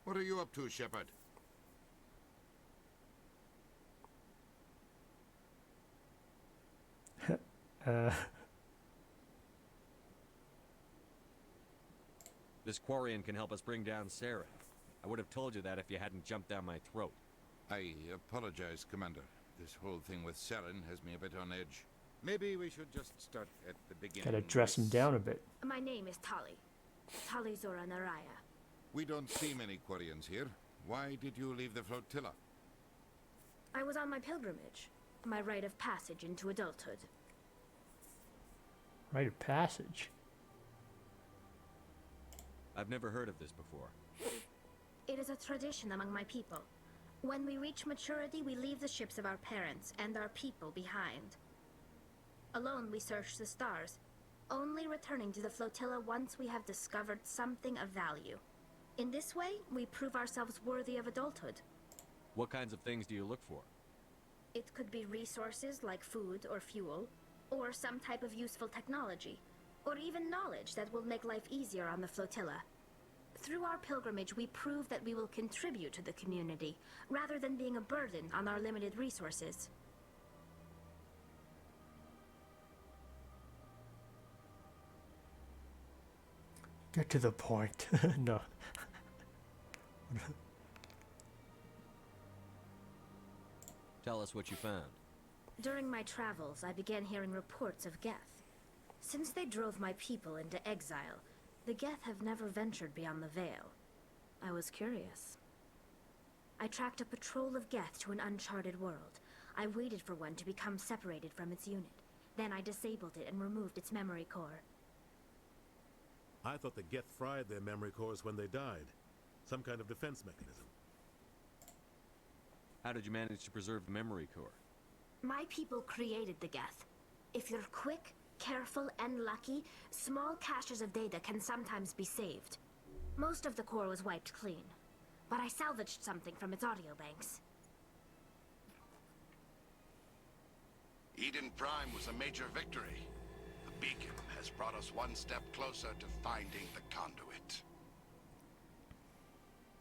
What are you up to, Shepard? This Quarian can help us bring down Saren. I would have told you that if you hadn't jumped down my throat. I apologize, Commander. This whole thing with Saren has me a bit on edge. Maybe we should just start at the beginning. Gotta dress him down a bit. My name is Tali. Tali Zora Naraya. We don't see many Quarians here. Why did you leave the flotilla? I was on my pilgrimage. My rite of passage into adulthood. Rite of passage? I've never heard of this before. It is a tradition among my people. When we reach maturity, we leave the ships of our parents and our people behind. Alone, we search the stars, only returning to the flotilla once we have discovered something of value. In this way, we prove ourselves worthy of adulthood. What kinds of things do you look for? It could be resources like food or fuel, or some type of useful technology, or even knowledge that will make life easier on the flotilla. Through our pilgrimage, we prove that we will contribute to the community, rather than being a burden on our limited resources. Get to the point. No. Tell us what you found. During my travels, I began hearing reports of Geth. Since they drove my people into exile, the Geth have never ventured beyond the Veil. I was curious. I tracked a patrol of Geth to an uncharted world. I waited for one to become separated from its unit. Then I disabled it and removed its memory core. I thought the Geth fried their memory cores when they died. Some kind of defense mechanism. How did you manage to preserve the memory core? My people created the Geth. If you're quick, careful, and lucky, small caches of data can sometimes be saved. Most of the core was wiped clean, but I salvaged something from its audio banks. Eden Prime was a major victory. The beacon has brought us one step closer to finding the conduit.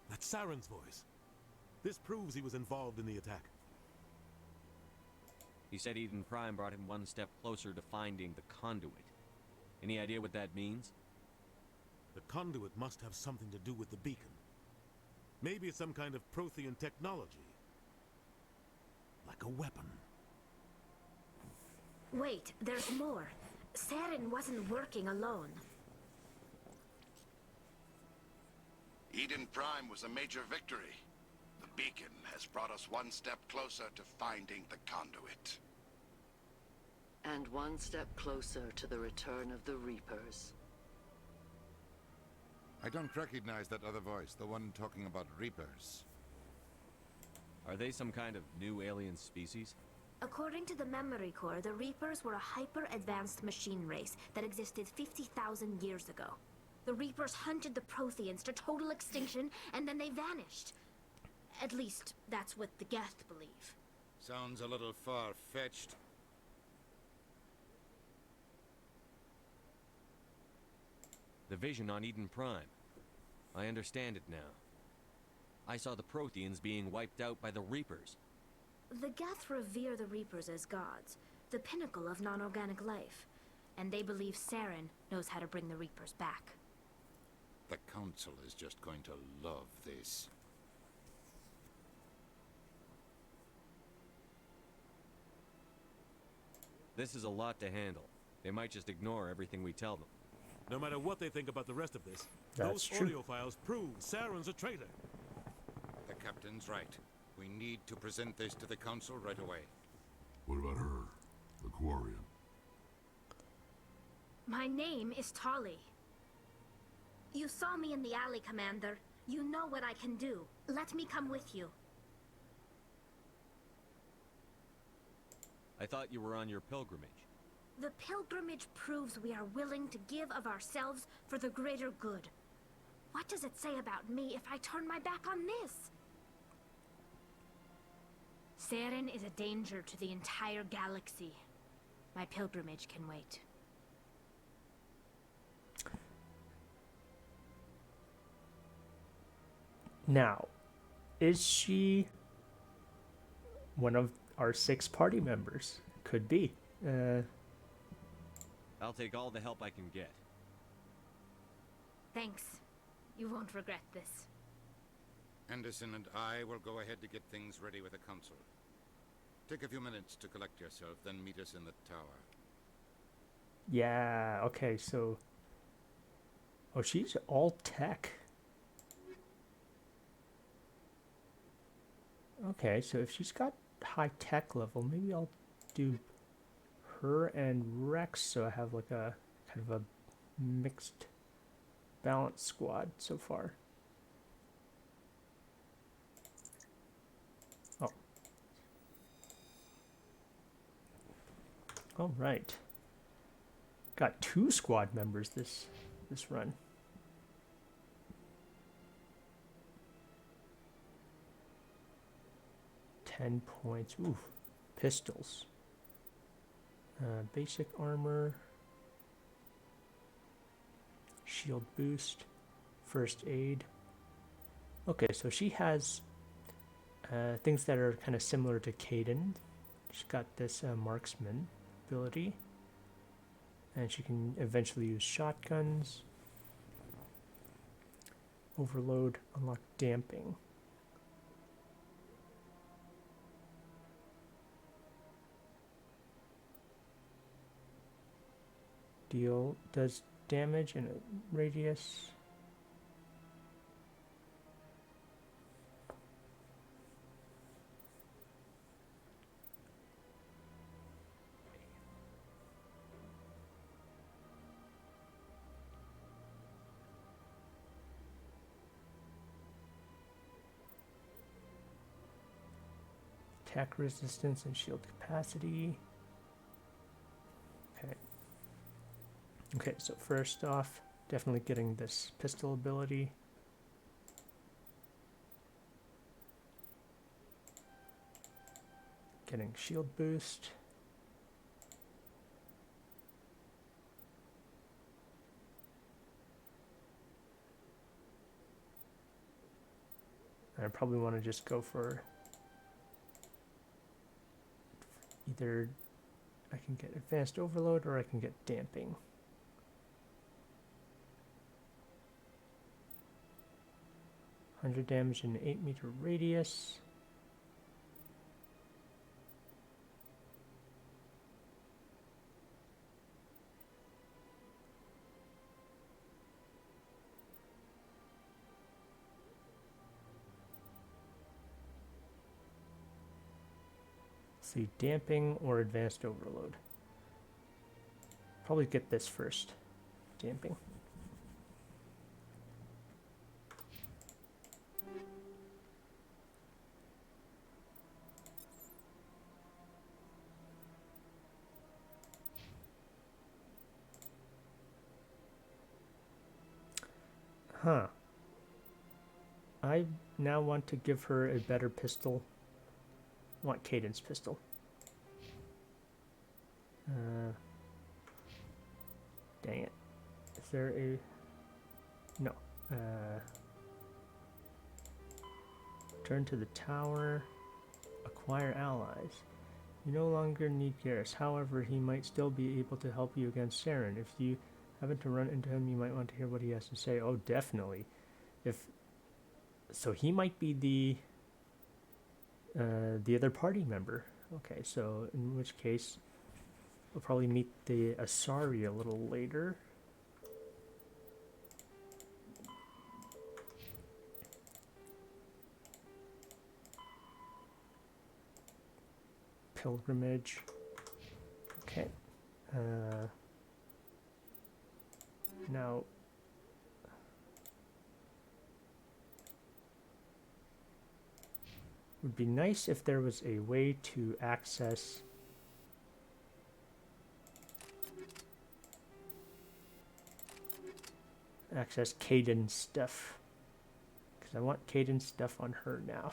That's Saren's voice. This proves he was involved in the attack. He said Eden Prime brought him one step closer to finding the conduit. Any idea what that means? The conduit must have something to do with the beacon. Maybe it's some kind of Prothean technology. Like a weapon. Wait, there's more. Saren wasn't working alone. Eden Prime was a major victory. The beacon has brought us one step closer to finding the conduit. And one step closer to the return of the Reapers. I don't recognize that other voice, the one talking about Reapers. Are they some kind of new alien species? According to the Memory Core, the Reapers were a hyper-advanced machine race that existed 50,000 years ago. The Reapers hunted the Protheans to total extinction, and then they vanished. At least, that's what the Geth believe. Sounds a little far-fetched. The vision on Eden Prime. I understand it now. I saw the Protheans being wiped out by the Reapers. The Geth revere the Reapers as gods, the pinnacle of non-organic life. And they believe Saren knows how to bring the Reapers back. The Council is just going to love this. This is a lot to handle. They might just ignore everything we tell them. No matter what they think about the rest of this, That's those true. audio files prove Saren's a traitor. The Captain's right. We need to present this to the Council right away. What about her? The Quarian? My name is Tali. You saw me in the alley, Commander. You know what I can do. Let me come with you. I thought you were on your pilgrimage. The pilgrimage proves we are willing to give of ourselves for the greater good. What does it say about me if I turn my back on this? Saren is a danger to the entire galaxy. My pilgrimage can wait. Now, is she one of our 6 party members? Could be. I'll take all the help I can get. Thanks. You won't regret this. Anderson and I will go ahead to get things ready with the Council. Take a few minutes to collect yourself, then meet us in the tower. Yeah, okay, so... Oh, she's all tech. Okay, so if she's got high tech level, maybe I'll do her and Rex, so I have like a kind of a mixed balance squad so far. Oh. All right. Got 2 squad members this run. $10 points. Ooh, pistols. Basic armor. Shield boost. First aid. Okay, so she has things that are kind of similar to Caden. She's got this marksman ability. And she can eventually use shotguns. Overload, unlock damping. Does damage in a radius. Attack resistance and shield capacity. Okay. Okay, so first off, definitely getting this pistol ability. Getting shield boost. I probably want to just go for either I can get advanced overload or I can get damping. $100 damage in an 8-meter radius. See, damping or advanced overload. Probably get this first. Damping. Huh. I now want to give her a better pistol. I want Cadence pistol. Dang it. Is there a... No. Turn to the tower. Acquire allies. You no longer need Garrus. However, he might still be able to help you against Saren. If you happen to run into him, you might want to hear what he has to say. Oh, definitely. So he might be the other party member. Okay, so in which case we'll probably meet the Asari a little later. Pilgrimage. Okay. Now, would be nice if there was a way to access Caden's stuff, because I want Caden's stuff on her now.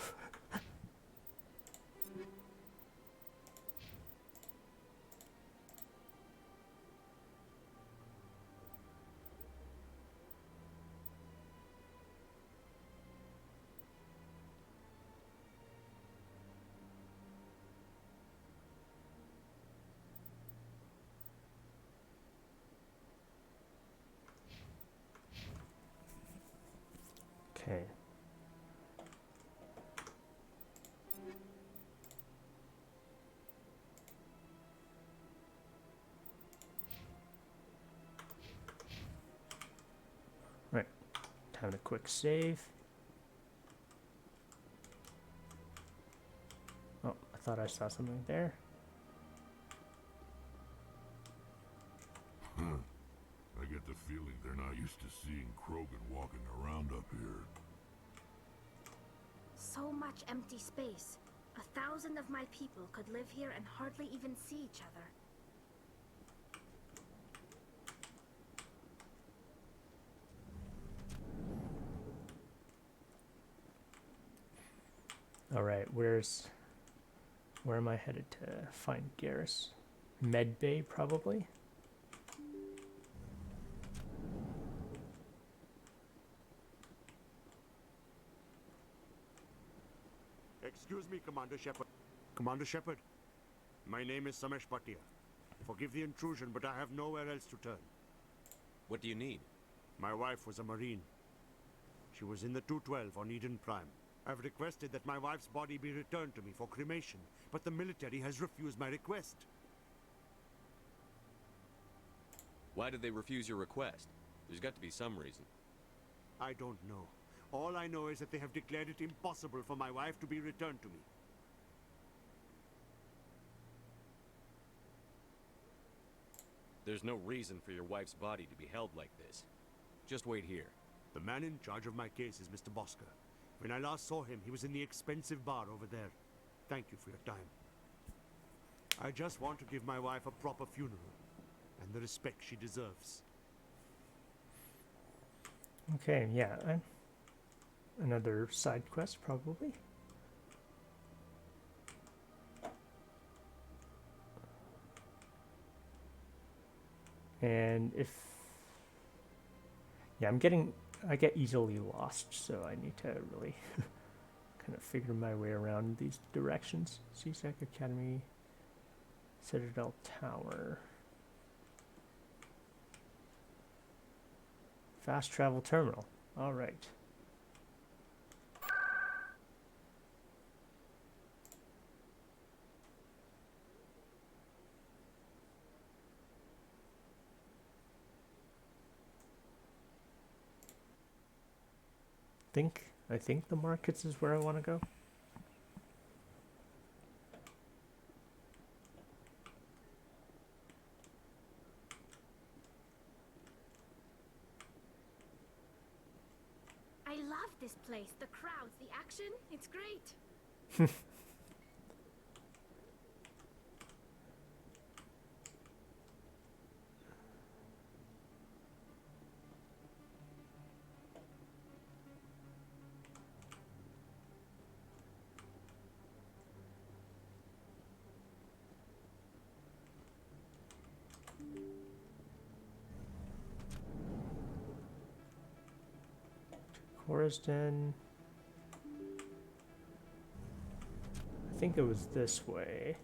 Okay. Right. Time to quick save. Oh, I thought I saw something there. Huh. I get the feeling they're not used to seeing Krogan walking around up here. So much empty space. 1,000 of my people could live here and hardly even see each other. All right, where am I headed to find Garrus? Med Bay, probably. Excuse me, Commander Shepard. Commander Shepard, my name is Samesh Bhatia. Forgive the intrusion, but I have nowhere else to turn. What do you need? My wife was a Marine. She was in the 212 on Eden Prime. I've requested that my wife's body be returned to me for cremation, but the military has refused my request. Why did they refuse your request? There's got to be some reason. I don't know. All I know is that they have declared it impossible for my wife to be returned to me. There's no reason for your wife's body to be held like this. Just wait here. The man in charge of my case is Mr. Bosker. When I last saw him, he was in the expensive bar over there. Thank you for your time. I just want to give my wife a proper funeral, and the respect she deserves. Okay, yeah. Another side quest, probably. And if... Yeah, I get easily lost, so I need to really kind of figure my way around these directions. CSEC Academy, Citadel Tower. Fast travel terminal. All right. I think the markets is where I want to go. I love this place. The crowds, the action, it's great. Corisden. I think it was this way.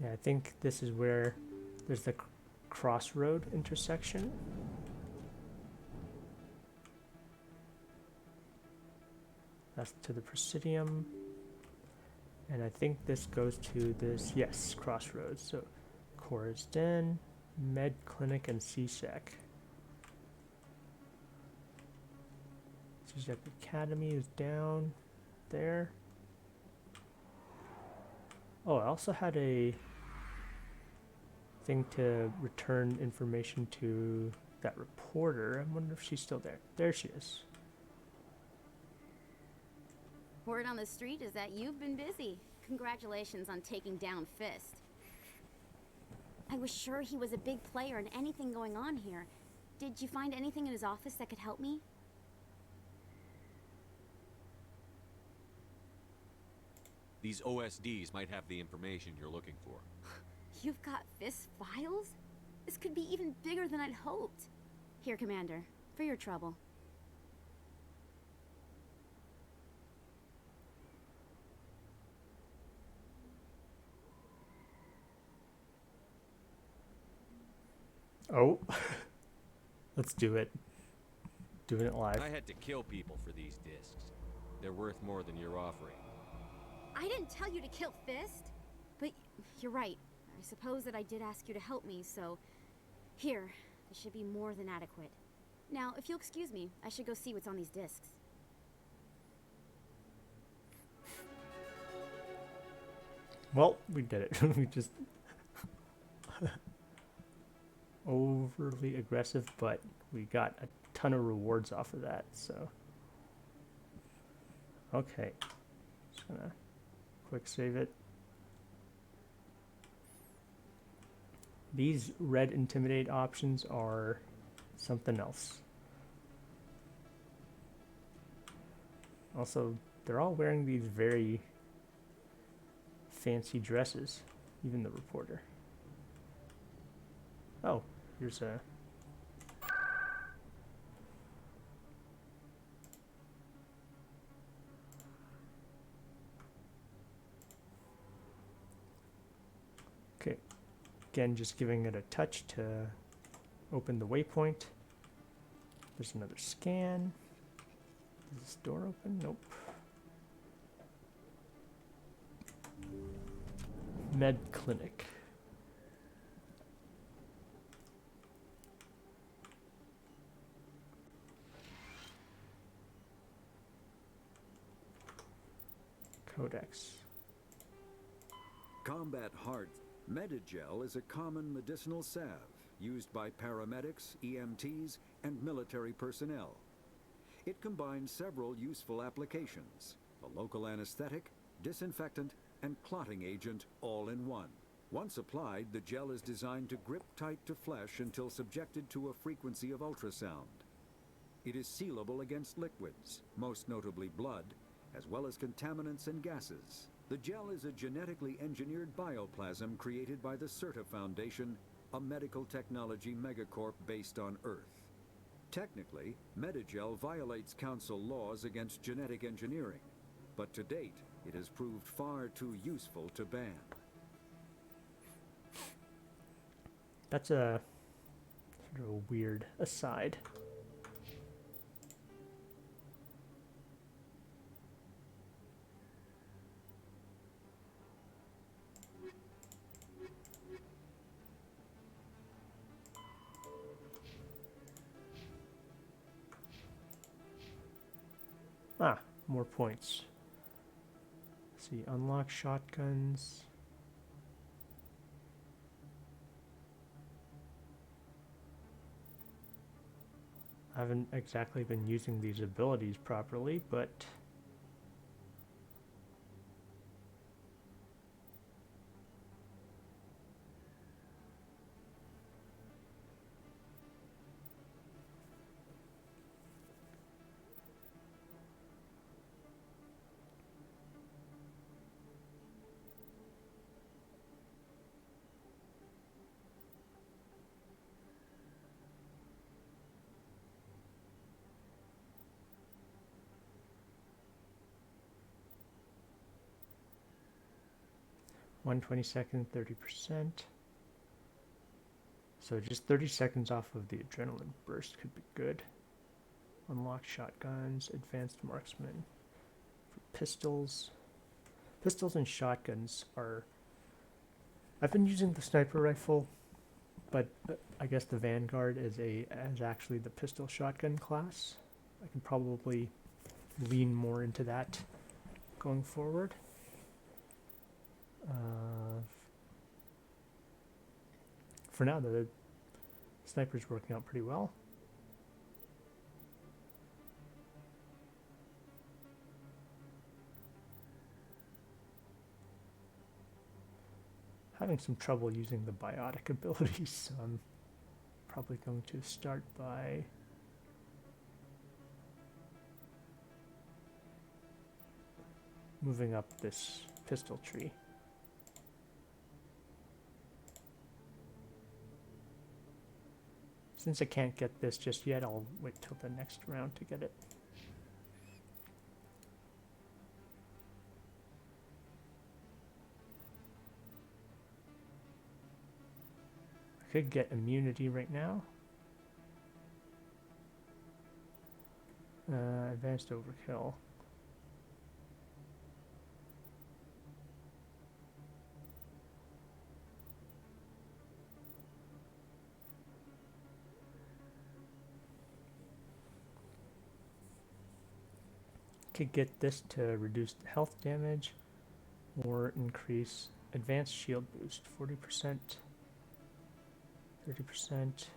Yeah, I think this is where there's the crossroad intersection. That's to the Presidium. And I think this goes to this, yes, crossroads. So Corisden, Med Clinic, and CSEC. CSEC Academy is down there. Oh, I also had a thing to return information to that reporter. I wonder if she's still there. There she is. Word on the street is that you've been busy. Congratulations on taking down Fist. I was sure he was a big player in anything going on here. Did you find anything in his office that could help me? These OSDs might have the information you're looking for. You've got Fist's files? This could be even bigger than I'd hoped. Here, Commander, for your trouble. Oh, let's do it. Doing it live. I had to kill people for these discs. They're worth more than you're offering. I didn't tell you to kill Fist, but you're right. I suppose that I did ask you to help me, so here, this should be more than adequate. Now, if you'll excuse me, I should go see what's on these discs. Well, we did it. We just overly aggressive, but we got a ton of rewards off of that, so okay. Just gonna quick save it. These red intimidate options are something else. Also, they're all wearing these very fancy dresses, even the reporter. Oh, here's a... Okay, again, just giving it a touch to open the waypoint. There's another scan. Is this door open? Nope. Med Clinic. Codex. Combat Hard. Medigel is a common medicinal salve used by paramedics, EMTs, and military personnel. It combines several useful applications: a local anesthetic, disinfectant, and clotting agent all in one. Once applied, the gel is designed to grip tight to flesh until subjected to a frequency of ultrasound. It is sealable against liquids, most notably blood, as well as contaminants and gases. The gel is a genetically engineered bioplasm created by the CERTA Foundation, a medical technology megacorp based on Earth. Technically, Medigel violates Council laws against genetic engineering, but to date, it has proved far too useful to ban. That's a sort of a weird aside. Ah, more points. Let's see, unlock shotguns. I haven't exactly been using these abilities properly, but 1/22, 30%. So just 30 seconds off of the adrenaline burst could be good. Unlock shotguns, advanced marksman. For pistols. Pistols and shotguns are... I've been using the sniper rifle, but I guess the Vanguard is actually the pistol shotgun class. I can probably lean more into that going forward. For now, the sniper's working out pretty well. Having some trouble using the biotic abilities, so I'm probably going to start by moving up this pistol tree. Since I can't get this just yet, I'll wait till the next round to get it. I could get immunity right now. Advanced overkill. Could get this to reduce health damage or increase advanced shield boost 40%, 30%.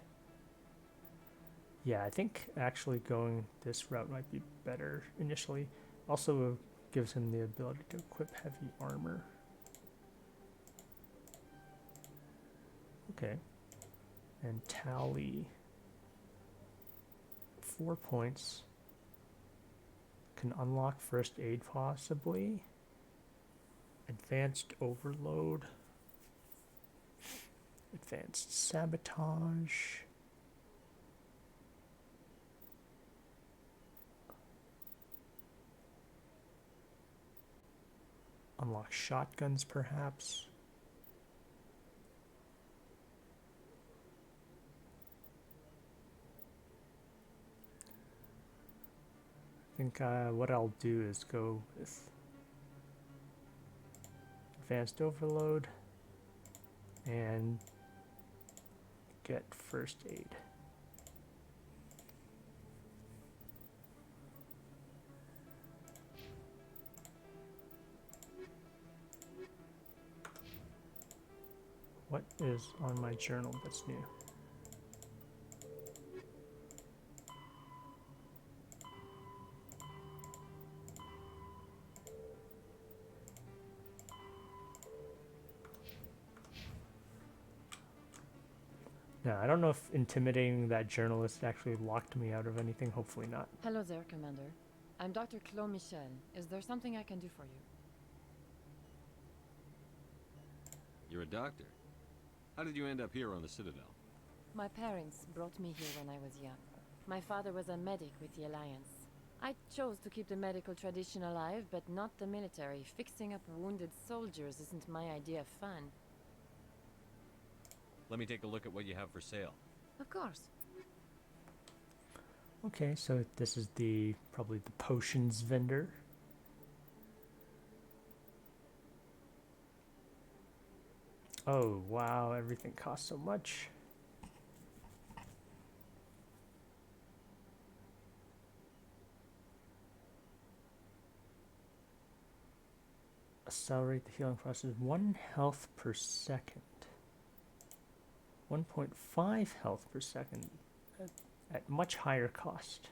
Yeah, I think actually going this route might be better initially. Also gives him the ability to equip heavy armor. Okay. And tally 4 points. Can unlock first aid possibly. Advanced overload. Advanced sabotage. Unlock shotguns perhaps. I think what I'll do is go with advanced overload and get first aid. What is on my journal that's new? Now, I don't know if intimidating that journalist actually locked me out of anything. Hopefully not. Hello there, Commander. I'm Dr. Claude Michel. Is there something I can do for you? You're a doctor. How did you end up here on the Citadel? My parents brought me here when I was young. My father was a medic with the Alliance. I chose to keep the medical tradition alive, but not the military. Fixing up wounded soldiers isn't my idea of fun. Let me take a look at what you have for sale. Of course. Okay, so this is probably the potions vendor. Oh, wow, everything costs so much. Accelerate the healing process. 1 health per second. 1.5 health per second at much higher cost.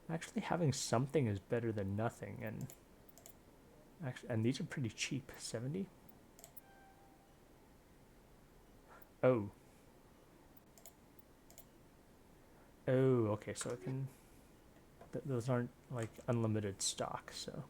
Actually, having something is better than nothing, and these are pretty cheap. 70. Oh. Oh, okay. So it can. Those aren't like unlimited stock, so.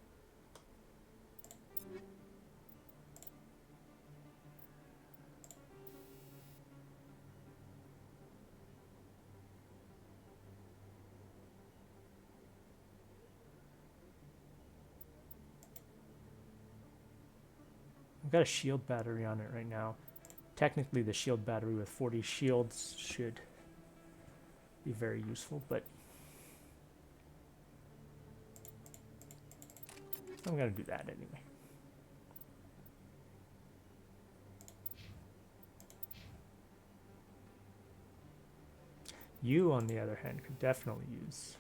I've got a shield battery on it right now. Technically, the shield battery with 40 shields should be very useful, but I'm gonna do that anyway. You, on the other hand, could definitely use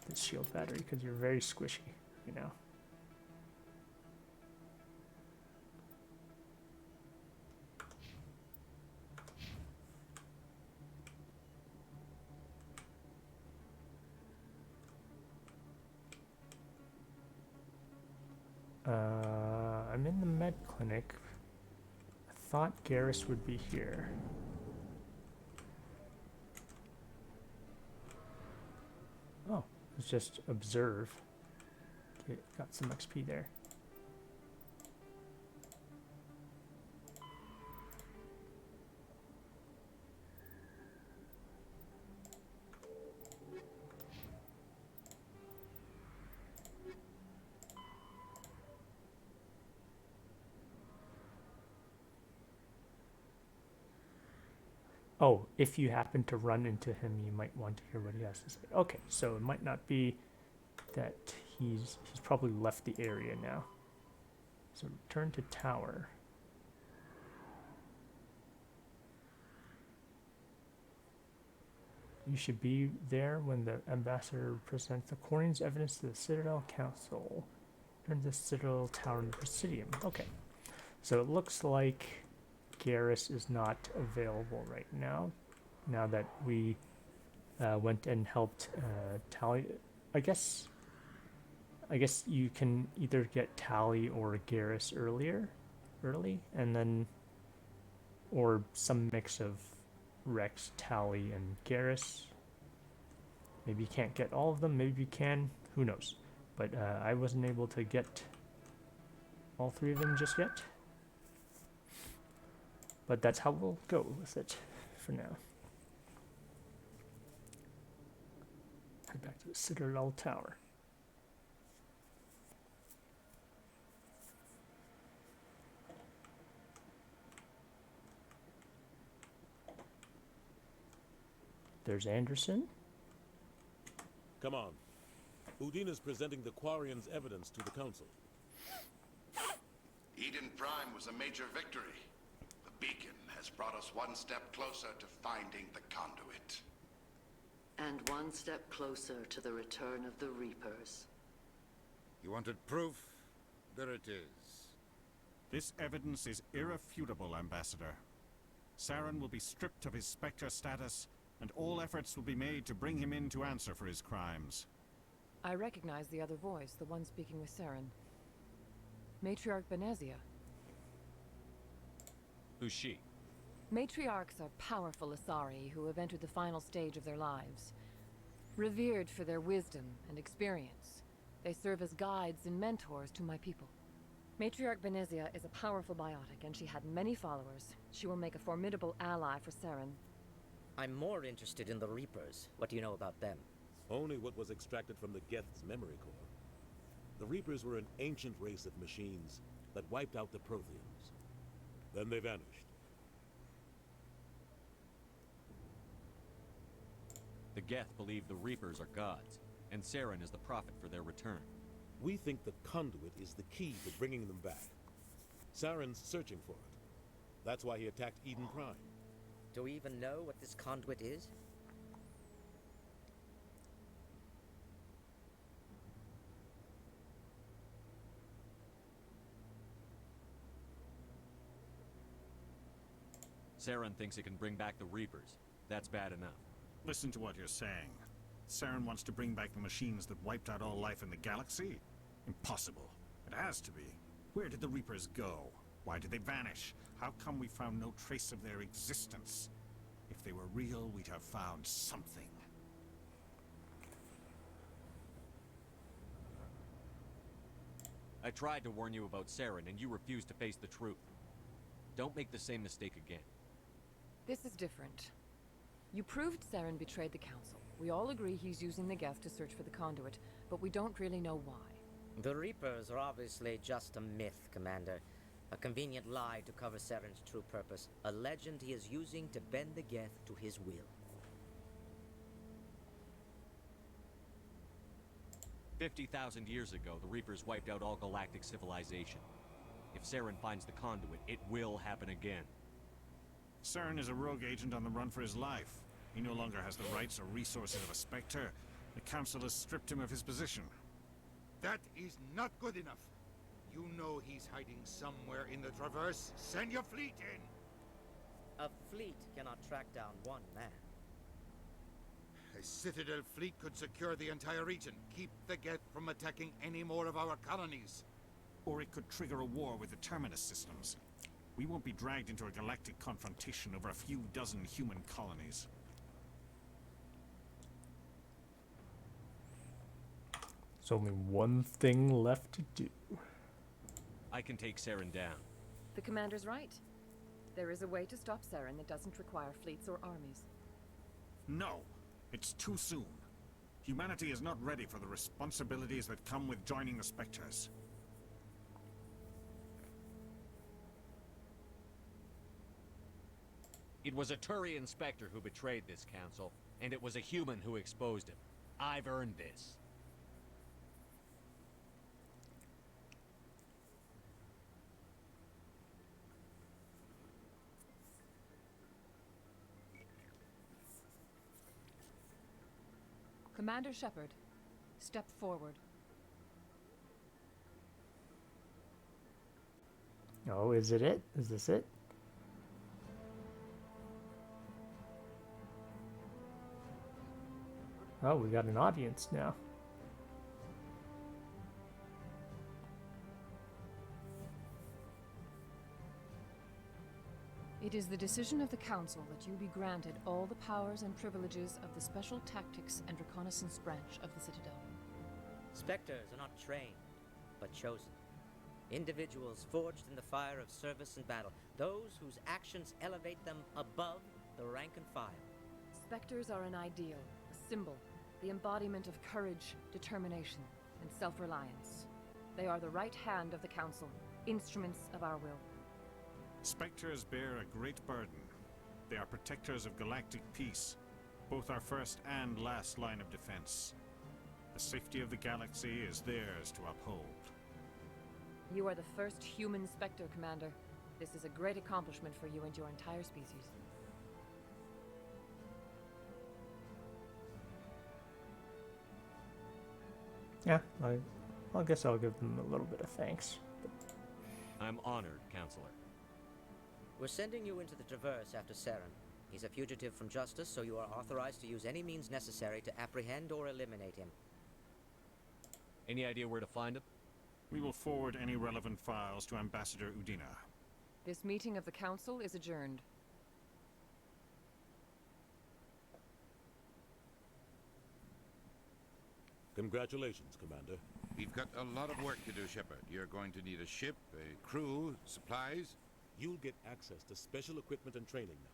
this shield battery because you're very squishy, you know. I'm in the med clinic. I thought Garrus would be here. Oh, let's just observe. Got some XP there. Oh, if you happen to run into him, you might want to hear what he has to say. Okay, so it might not be that he's probably left the area now. So return to tower. You should be there when the ambassador presents the Quarian's evidence to the Citadel Council. Return to the Citadel Tower in the Presidium. Okay, so it looks like Garrus is not available right now. Now that we went and helped Tally, I guess you can either get Tally or Garrus early, and then, or some mix of Rex, Tally, and Garrus. Maybe you can't get all of them. Maybe you can. Who knows? But I wasn't able to get all three of them just yet. But that's how we'll go with it for now. Head back to the Citadel Tower. There's Anderson. Come on. Udina's presenting the Quarian's evidence to the Council. Eden Prime was a major victory. The beacon has brought us one step closer to finding the conduit. And one step closer to the return of the Reapers. You wanted proof? There it is. This evidence is irrefutable, Ambassador. Saren will be stripped of his Spectre status, and all efforts will be made to bring him in to answer for his crimes. I recognize the other voice, the one speaking with Saren. Matriarch Benezia. Who's she? Matriarchs are powerful Asari who have entered the final stage of their lives. Revered for their wisdom and experience, they serve as guides and mentors to my people. Matriarch Benezia is a powerful biotic, and she had many followers. She will make a formidable ally for Saren. I'm more interested in the Reapers. What do you know about them? Only what was extracted from the Geth's memory core. The Reapers were an ancient race of machines that wiped out the Protheans. Then they vanished. The Geth believe the Reapers are gods, and Saren is the prophet for their return. We think the conduit is the key to bringing them back. Saren's searching for it. That's why he attacked Eden Prime. Do we even know what this conduit is? Saren thinks it can bring back the Reapers. That's bad enough. Listen to what you're saying. Saren wants to bring back the machines that wiped out all life in the galaxy? Impossible. It has to be. Where did the Reapers go? Why did they vanish? How come we found no trace of their existence? If they were real, we'd have found something. I tried to warn you about Saren, and you refused to face the truth. Don't make the same mistake again. This is different. You proved Saren betrayed the Council. We all agree he's using the Geth to search for the conduit, but we don't really know why. The Reapers are obviously just a myth, Commander. A convenient lie to cover Saren's true purpose. A legend he is using to bend the Geth to his will. 50,000 years ago, the Reapers wiped out all galactic civilization. If Saren finds the conduit, it will happen again. Saren is a rogue agent on the run for his life. He no longer has the rights or resources of a Spectre. The Council has stripped him of his position. That is not good enough. You know he's hiding somewhere in the Traverse. Send your fleet in! A fleet cannot track down one man. A Citadel fleet could secure the entire region, keep the Geth from attacking any more of our colonies. Or it could trigger a war with the Terminus systems. We won't be dragged into a galactic confrontation over a few dozen human colonies. There's only one thing left to do. I can take Saren down. The commander's right. There is a way to stop Saren that doesn't require fleets or armies. No! It's too soon. Humanity is not ready for the responsibilities that come with joining the Spectres. It was a Turian Spectre who betrayed this council, and it was a human who exposed him. I've earned this. Commander Shepard, step forward. Oh, is it? Is this it? Oh, we got an audience now. It is the decision of the Council that you be granted all the powers and privileges of the Special Tactics and Reconnaissance branch of the Citadel. Spectres are not trained, but chosen. Individuals forged in the fire of service and battle. Those whose actions elevate them above the rank and file. Spectres are an ideal, a symbol, the embodiment of courage, determination, and self-reliance. They are the right hand of the Council, instruments of our will. Spectres bear a great burden. They are protectors of galactic peace, both our first and last line of defense. The safety of the galaxy is theirs to uphold. You are the first human Spectre, Commander. This is a great accomplishment for you and your entire species. Yeah, I guess I'll give them a little bit of thanks. I'm honored, Counselor. We're sending you into the Traverse after Saren. He's a fugitive from justice, so you are authorized to use any means necessary to apprehend or eliminate him. Any idea where to find him? We will forward any relevant files to Ambassador Udina. This meeting of the Council is adjourned. Congratulations, Commander. We've got a lot of work to do, Shepard. You're going to need a ship, a crew, supplies. You'll get access to special equipment and training now.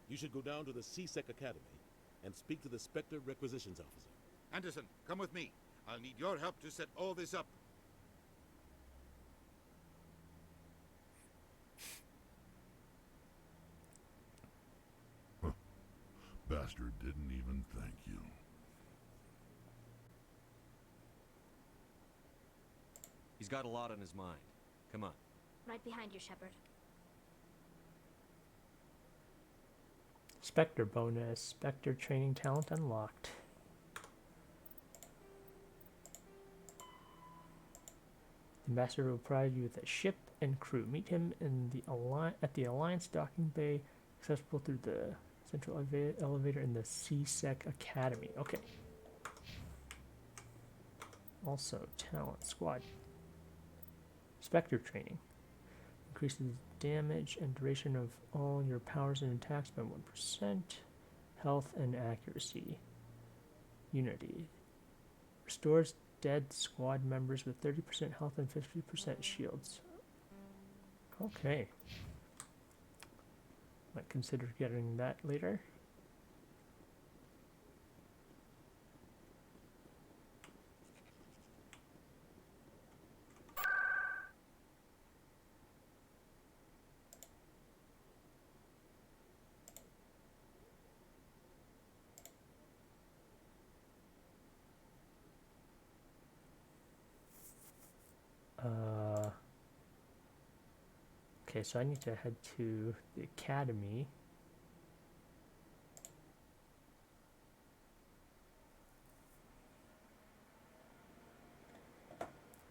You should go down to the CSEC Academy and speak to the Spectre Requisitions Officer. Anderson, come with me. I'll need your help to set all this up. Bastard didn't even thank you. He's got a lot on his mind. Come on. Right behind you, Shepard. Spectre bonus. Spectre training talent unlocked. The Ambassador will provide you with a ship and crew. Meet him in the at the Alliance docking bay, accessible through the central elevator in the CSEC Academy. Okay. Also, talent squad. Spectre training. Increases damage and duration of all your powers and attacks by 1%. Health and accuracy. Unity. Restores dead squad members with 30% health and 50% shields. Okay. Might consider getting that later. Okay, so I need to head to the academy.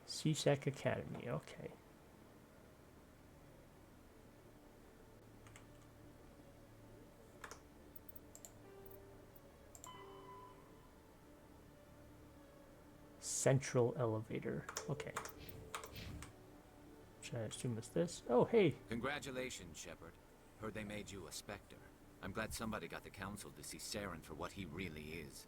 CSEC Academy, okay. Central elevator, okay. Should I assume it's this? Oh, hey! Congratulations, Shepard. Heard they made you a Spectre. I'm glad somebody got the Council to see Saren for what he really is.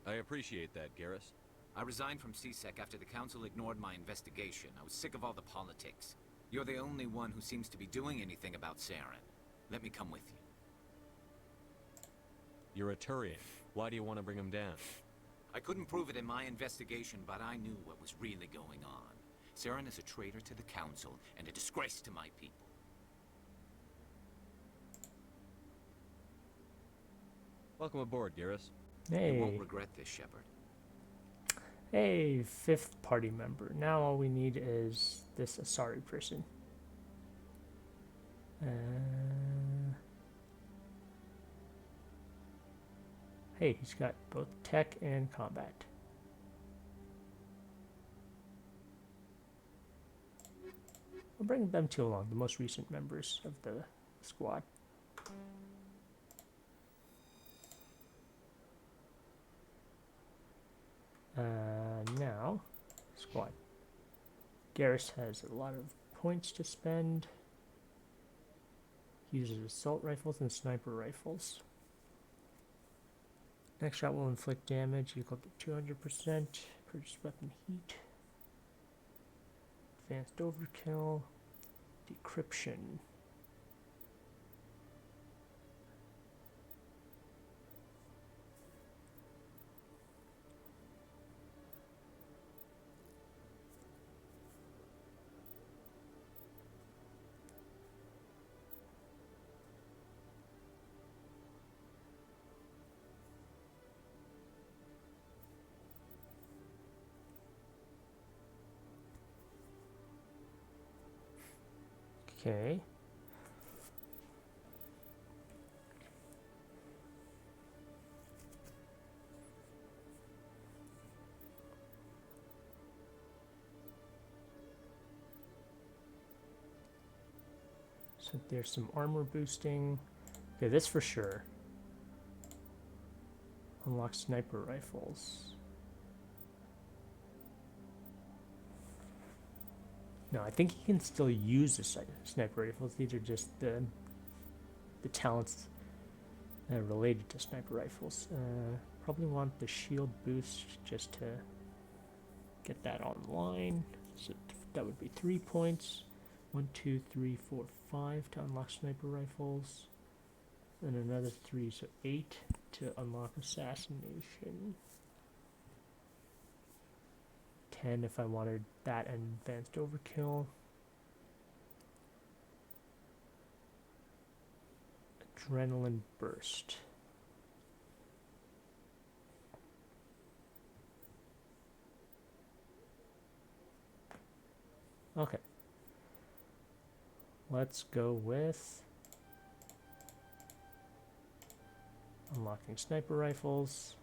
I appreciate that, Garrus. I resigned from CSEC after the Council ignored my investigation. I was sick of all the politics. You're the only one who seems to be doing anything about Saren. Let me come with you. You're a Turian. Why do you want to bring him down? I couldn't prove it in my investigation, but I knew what was really going on. Saren is a traitor to the Council and a disgrace to my people. Welcome aboard, Garrus. Hey. You won't regret this, Shepard. Hey, 5th party member. Now all we need is this Asari person. Hey, he's got both tech and combat. I'll bring them two along, the most recent members of the squad. Now, squad. Garrus has a lot of points to spend. He uses assault rifles and sniper rifles. Next shot will inflict damage equal to 200%. Purchase weapon heat. Advanced overkill. Decryption. Okay. So there's some armor boosting. Okay, this for sure. Unlock sniper rifles. No, I think he can still use the sniper rifles. These are just the talents related to sniper rifles. Probably want the shield boost just to get that online. So that would be 3 points. 1, 2, 3, 4, 5 to unlock sniper rifles. And another 3, so 8 to unlock assassination. 10 if I wanted that and advanced overkill. Adrenaline burst. Okay. Let's go with unlocking sniper rifles.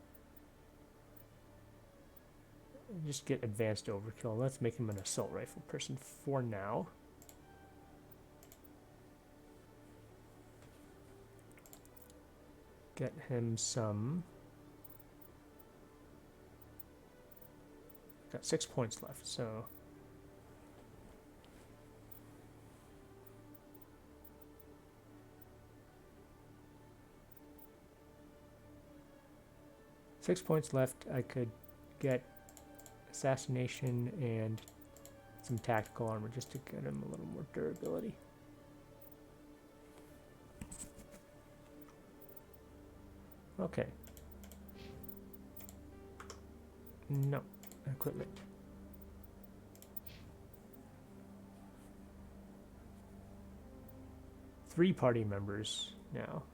Just get advanced overkill. Let's make him an assault rifle person for now. Get him some. Got 6 points left, so. Six points left. I could get assassination and some tactical armor just to get him a little more durability. Okay. No. Equipment. Three party members now.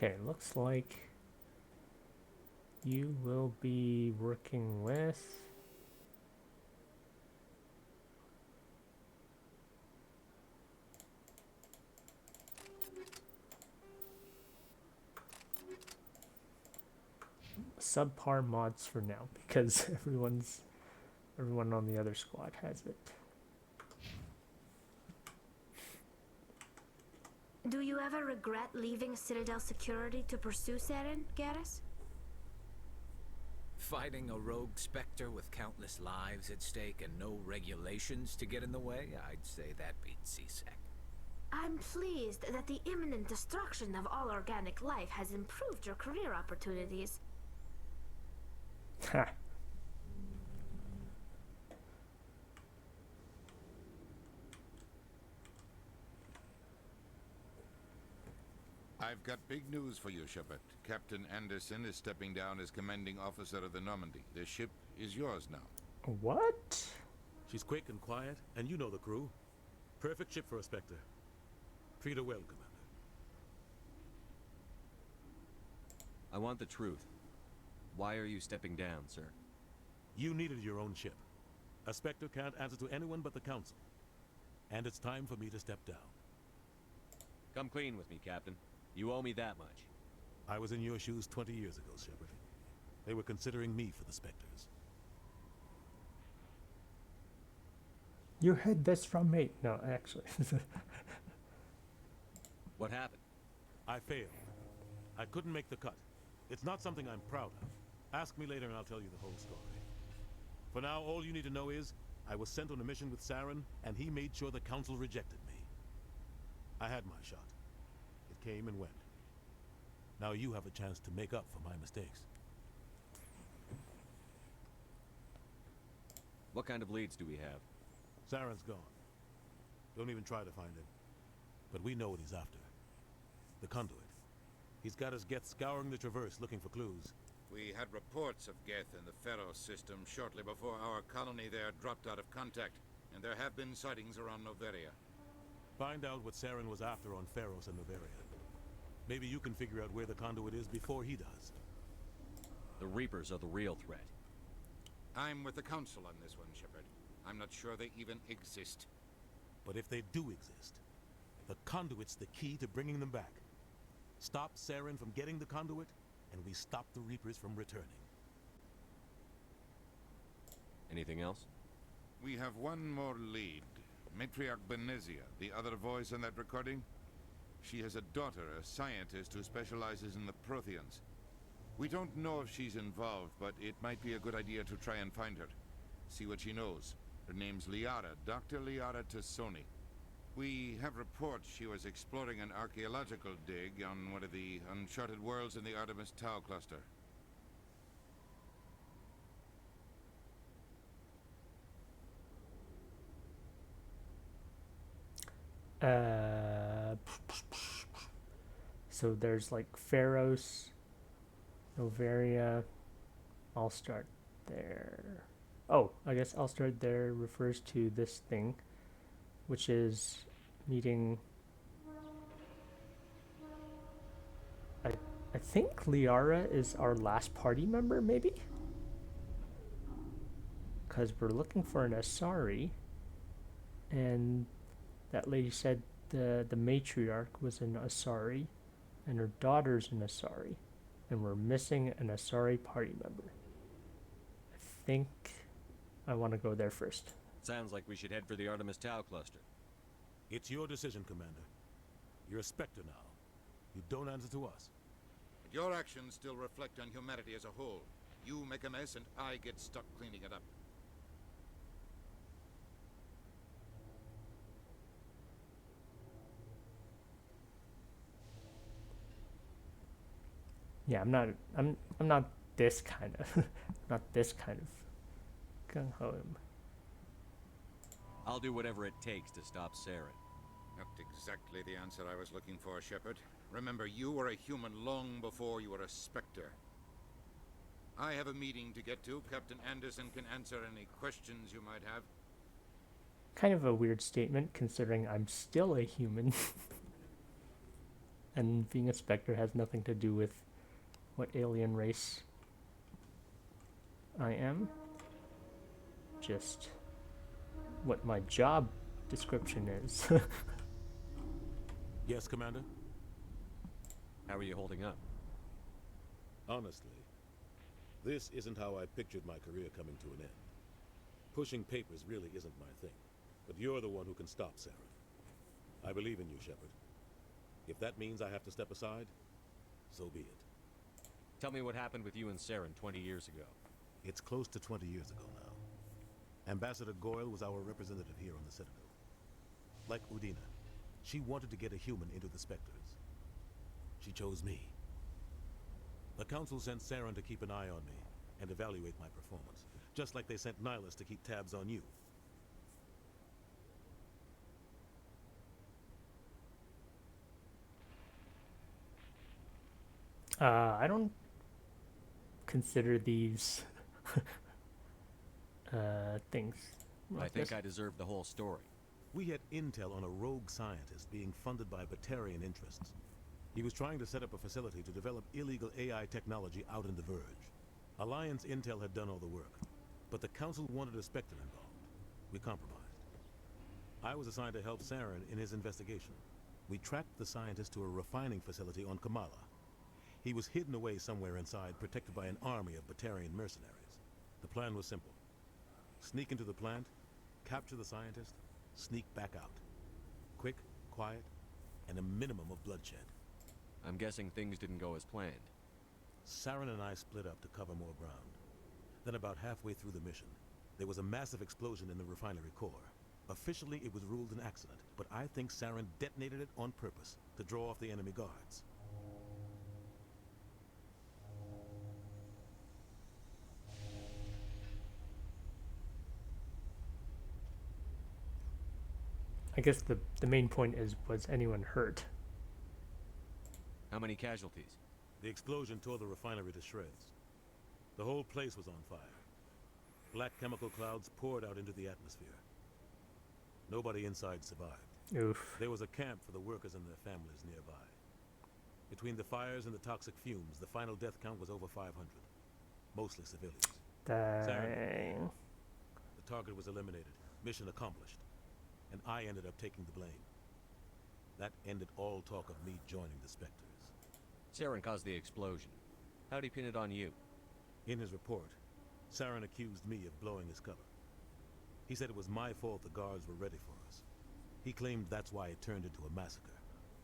Okay, looks like you will be working with subpar mods for now because everyone on the other squad has it. Do you ever regret leaving Citadel Security to pursue Saren, Garrus? Fighting a rogue Spectre with countless lives at stake and no regulations to get in the way? I'd say that beats CSEC. I'm pleased that the imminent destruction of all organic life has improved your career opportunities. Ha. I've got big news for you, Shepard. Captain Anderson is stepping down as commanding officer of the Normandy. The ship is yours now. What? She's quick and quiet, and you know the crew. Perfect ship for a Spectre. Treat her well, Commander. I want the truth. Why are you stepping down, sir? You needed your own ship. A Spectre can't answer to anyone but the Council. And it's time for me to step down. Come clean with me, Captain. You owe me that much. I was in your shoes 20 years ago, Shepard. They were considering me for the Spectres. You heard this from me. No, actually. What happened? I failed. I couldn't make the cut. It's not something I'm proud of. Ask me later and I'll tell you the whole story. For now, all you need to know is, I was sent on a mission with Saren, and he made sure the Council rejected me. I had my shot. It came and went. Now you have a chance to make up for my mistakes. What kind of leads do we have? Saren's gone. Don't even try to find him. But we know what he's after. The conduit. He's got his Geth scouring the Traverse looking for clues. We had reports of Geth in the Pharaoh system shortly before our colony there dropped out of contact, and there have been sightings around Noveria. Find out what Saren was after on Pharos and Noveria. Maybe you can figure out where the conduit is before he does. The Reapers are the real threat. I'm with the Council on this one, Shepard. I'm not sure they even exist. But if they do exist, the conduit's the key to bringing them back. Stop Saren from getting the conduit, and we stop the Reapers from returning. Anything else? We have one more lead. Matriarch Benezia, the other voice in that recording. She has a daughter, a scientist who specializes in the Protheans. We don't know if she's involved, but it might be a good idea to try and find her. See what she knows. Her name's Liara, Dr. Liara Tassoni. We have reports she was exploring an archaeological dig on one of the uncharted worlds in the Artemis Tau cluster. So there's like Pharos, Noveria. I'll start there. Oh, I guess I'll start there refers to this thing, which is meeting. I think Liara is our last party member, maybe? Because we're looking for an Asari, and that lady said the matriarch was an Asari, and her daughter's an Asari, and we're missing an Asari party member. I think I want to go there first. Sounds like we should head for the Artemis Tau cluster. It's your decision, Commander. You're a Spectre now. You don't answer to us. But your actions still reflect on humanity as a whole. You make a mess and I get stuck cleaning it up. Yeah, I'm not this kind of not this kind of gung ho. I'll do whatever it takes to stop Saren. Not exactly the answer I was looking for, Shepard. Remember, you were a human long before you were a Spectre. I have a meeting to get to. Captain Anderson can answer any questions you might have. Kind of a weird statement, considering I'm still a human. And being a Spectre has nothing to do with what alien race I am. Just what my job description is. Yes, Commander? How are you holding up? Honestly, this isn't how I pictured my career coming to an end. Pushing papers really isn't my thing, but you're the one who can stop Saren. I believe in you, Shepard. If that means I have to step aside, so be it. Tell me what happened with you and Saren 20 years ago. It's close to 20 years ago now. Ambassador Goyle was our representative here on the Citadel. Like Udina, she wanted to get a human into the Spectres. She chose me. The Council sent Saren to keep an eye on me and evaluate my performance, just like they sent Nihilus to keep tabs on you. I don't consider these things. I think I deserve the whole story. We had intel on a rogue scientist being funded by Batarian interests. He was trying to set up a facility to develop illegal AI technology out in the Verge. Alliance intel had done all the work, but the Council wanted a Spectre involved. We compromised. I was assigned to help Saren in his investigation. We tracked the scientist to a refining facility on Kamala. He was hidden away somewhere inside, protected by an army of Batarian mercenaries. The plan was simple. Sneak into the plant, capture the scientist, sneak back out. Quick, quiet, and a minimum of bloodshed. I'm guessing things didn't go as planned. Saren and I split up to cover more ground. Then about halfway through the mission, there was a massive explosion in the refinery core. Officially, it was ruled an accident, but I think Saren detonated it on purpose to draw off the enemy guards. I guess the main point is, was anyone hurt? How many casualties? The explosion tore the refinery to shreds. The whole place was on fire. Black chemical clouds poured out into the atmosphere. Nobody inside survived. Oof. There was a camp for the workers and their families nearby. Between the fires and the toxic fumes, the final death count was over 500. Mostly civilians. Dang. The target was eliminated. Mission accomplished. And I ended up taking the blame. That ended all talk of me joining the Spectres. Saren caused the explosion. How'd he pin it on you? In his report, Saren accused me of blowing his cover. He said it was my fault the guards were ready for us. He claimed that's why it turned into a massacre.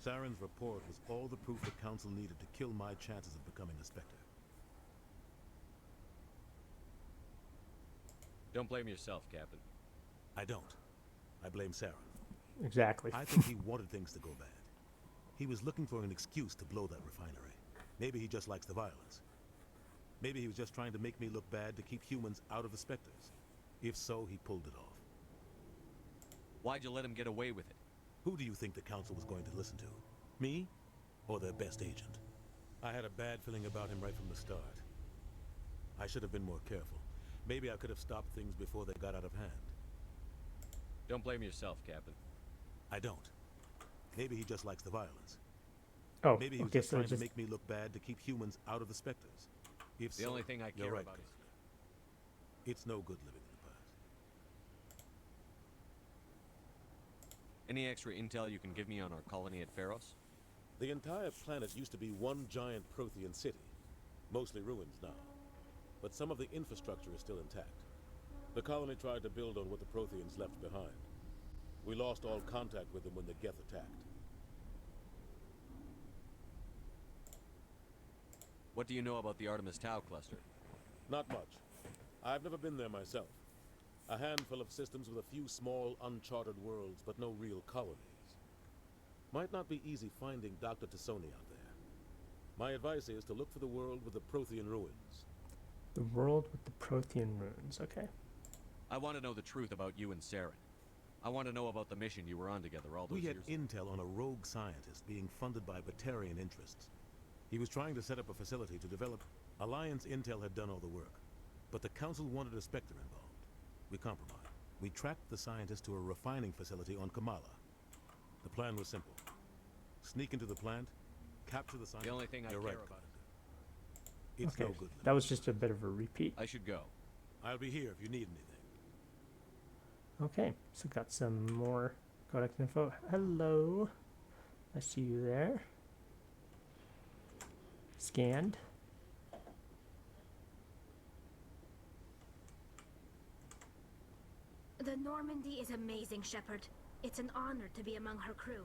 Saren's report was all the proof the Council needed to kill my chances of becoming a Spectre. Don't blame yourself, Captain. I don't. I blame Saren. Exactly. I think he wanted things to go bad. He was looking for an excuse to blow that refinery. Maybe he just likes the violence. Maybe he was just trying to make me look bad to keep humans out of the Spectres. If so, he pulled it off. Why'd you let him get away with it? Who do you think the Council was going to listen to? Me? Or their best agent? I had a bad feeling about him right from the start. I should have been more careful. Maybe I could have stopped things before they got out of hand. Don't blame yourself, Captain. I don't. Maybe he just likes the violence. Oh, maybe he was okay, just so trying to make me look bad to keep humans out of the Spectres. If The so, only thing I you're care right, about is... Commander. It's no good living in the past. Any extra intel you can give me on our colony at Pharos? The entire planet used to be one giant Prothean city. Mostly ruins now. But some of the infrastructure is still intact. The colony tried to build on what the Protheans left behind. We lost all contact with them when the Geth attacked. What do you know about the Artemis Tau cluster? Not much. I've never been there myself. A handful of systems with a few small, uncharted worlds, but no real colonies. Might not be easy finding Dr. Tassoni out there. My advice is to look for the world with the Prothean ruins. The world with the Prothean ruins, okay. I want to know the truth about you and Saren. I want to know about the mission you were on together all those We had years intel on a rogue scientist being funded by Batarian interests. He was trying to set up a facility to develop... Alliance intel had done all the work, but the Council wanted a Spectre involved. We compromised. We tracked the scientist to a refining facility on Kamala. The plan was simple. Sneak into the plant, Capture the sign. The only thing I You're care right. about It's Okay, no good. that was just a bit of a repeat. I should go. I'll be here if you need anything. Okay, so got some more codex info. Hello. I see you there. Scanned. The Normandy is amazing, Shepard. It's an honor to be among her crew.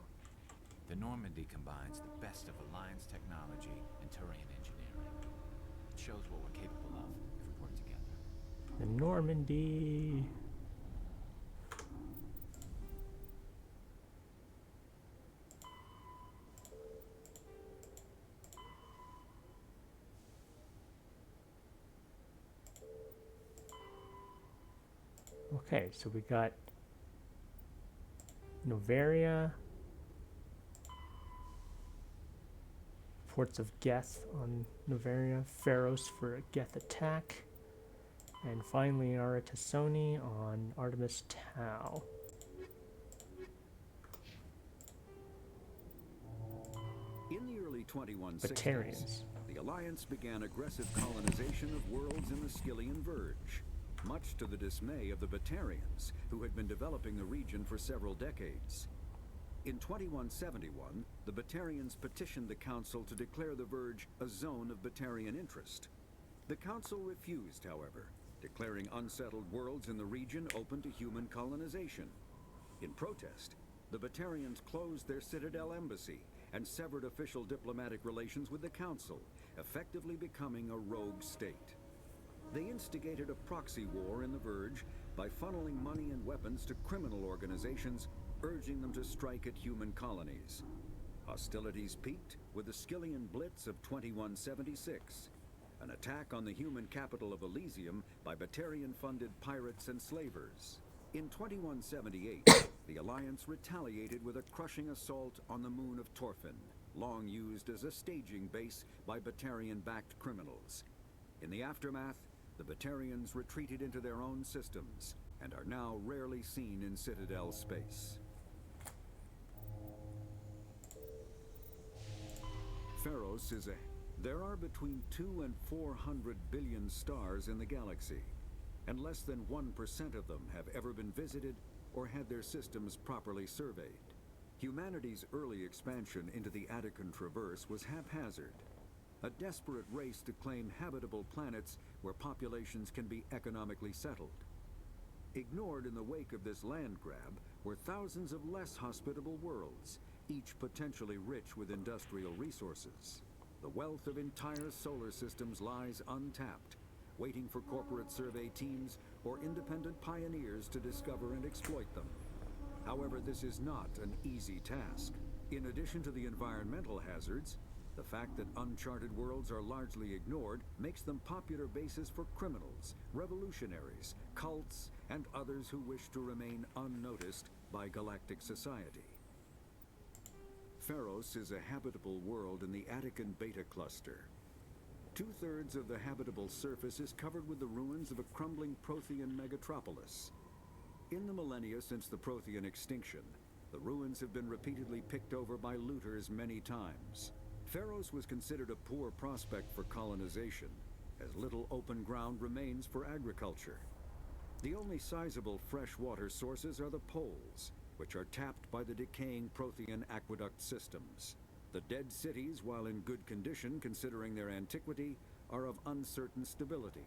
The Normandy combines the best of Alliance technology and Turian engineering. It shows what we're capable of if we work together. The Normandy. Okay, so we got Novaria, ports of Geth on Novaria, Pharos for a Geth attack, and finally Aratasoni on Artemis Tau. In the early 2160s, Batarians. the Alliance began aggressive colonization of worlds in the Skyllian Verge, much to the dismay of the Batarians, who had been developing the region for several decades. In 2171, the Batarians petitioned the Council to declare the Verge a zone of Batarian interest. The Council refused, however, declaring unsettled worlds in the region open to human colonization. In protest, the Batarians closed their Citadel embassy and severed official diplomatic relations with the Council, effectively becoming a rogue state. They instigated a proxy war in the Verge by funneling money and weapons to criminal organizations, urging them to strike at human colonies. Hostilities peaked with the Skyllian Blitz of 2176, an attack on the human capital of Elysium by Batarian-funded pirates and slavers. In 2178, the Alliance retaliated with a crushing assault on the moon of Torfin, long used as a staging base by Batarian-backed criminals. In the aftermath, the Batarians retreated into their own systems and are now rarely seen in Citadel space. Pharos is a... There are between 2 and 400 billion stars in the galaxy, and less than 1% of them have ever been visited or had their systems properly surveyed. Humanity's early expansion into the Attican Traverse was haphazard, a desperate race to claim habitable planets where populations can be economically settled. Ignored in the wake of this land grab were thousands of less hospitable worlds, each potentially rich with industrial resources. The wealth of entire solar systems lies untapped, waiting for corporate survey teams or independent pioneers to discover and exploit them. However, this is not an easy task. In addition to the environmental hazards, the fact that uncharted worlds are largely ignored makes them popular bases for criminals, revolutionaries, cults, and others who wish to remain unnoticed by galactic society. Pharos is a habitable world in the Attican Beta Cluster. Two-thirds of the habitable surface is covered with the ruins of a crumbling Prothean megatropolis. In the millennia since the Prothean extinction, the ruins have been repeatedly picked over by looters many times. Pharos was considered a poor prospect for colonization, as little open ground remains for agriculture. The only sizable freshwater sources are the poles, which are tapped by the decaying Prothean aqueduct systems. The dead cities, while in good condition considering their antiquity, are of uncertain stability.